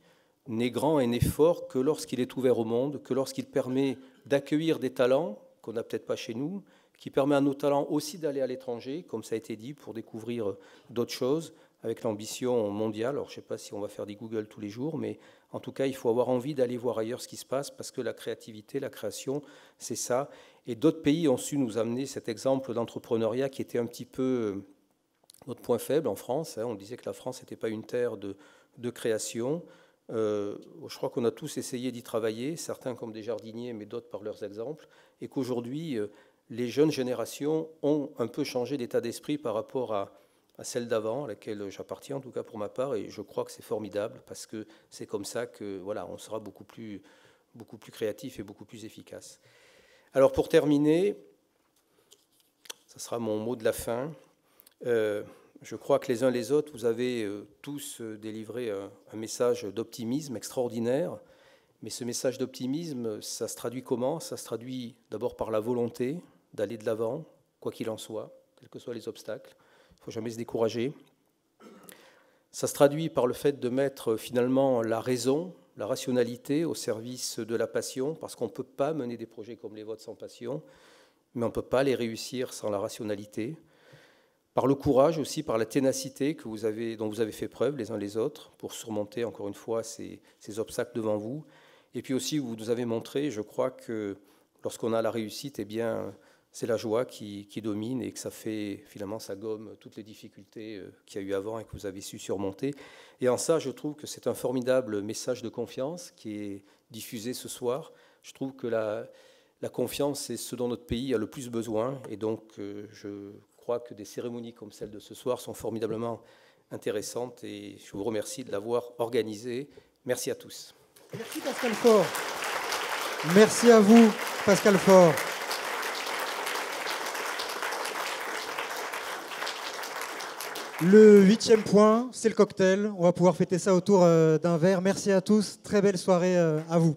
n'est grand et n'est fort que lorsqu'il est ouvert au monde, que lorsqu'il permet d'accueillir des talents qu'on n'a peut-être pas chez nous, qui permet à nos talents aussi d'aller à l'étranger, comme ça a été dit, pour découvrir d'autres choses, avec l'ambition mondiale. Alors je ne sais pas si on va faire des Google tous les jours, mais en tout cas, il faut avoir envie d'aller voir ailleurs ce qui se passe, parce que la créativité, la création, c'est ça. Et d'autres pays ont su nous amener cet exemple d'entrepreneuriat qui était un petit peu notre point faible en France. On disait que la France n'était pas une terre de création. Je crois qu'on a tous essayé d'y travailler, certains comme des jardiniers, mais d'autres par leurs exemples, et qu'aujourd'hui, les jeunes générations ont un peu changé d'état d'esprit par rapport à celle d'avant, à laquelle j'appartiens en tout cas pour ma part, et je crois que c'est formidable parce que c'est comme ça que voilà, on sera beaucoup plus créatif et beaucoup plus efficace. Alors pour terminer, ça sera mon mot de la fin. Je crois que les uns les autres, vous avez tous délivré un message d'optimisme extraordinaire, mais ce message d'optimisme, ça se traduit comment? Ça se traduit d'abord par la volonté d'aller de l'avant, quoi qu'il en soit, quels que soient les obstacles. Il ne faut jamais se décourager. Ça se traduit par le fait de mettre finalement la raison, la rationalité au service de la passion, parce qu'on ne peut pas mener des projets comme les vôtres sans passion, mais on ne peut pas les réussir sans la rationalité. Par le courage aussi, par la ténacité dont vous avez fait preuve les uns les autres pour surmonter encore une fois ces obstacles devant vous. Et puis aussi, vous nous avez montré, je crois que lorsqu'on a la réussite, eh bien, c'est la joie qui domine et que ça fait, finalement, ça gomme toutes les difficultés qu'il y a eu avant et que vous avez su surmonter. Et en ça, je trouve que c'est un formidable message de confiance qui est diffusé ce soir. Je trouve que la confiance, c'est ce dont notre pays a le plus besoin. Et donc, je crois que des cérémonies comme celle de ce soir sont formidablement intéressantes et je vous remercie de l'avoir organisée. Merci à tous. Merci Pascal Faure. Merci à vous, Pascal Faure. Le 8e point, c'est le cocktail. On va pouvoir fêter ça autour d'un verre. Merci à tous. Très belle soirée à vous.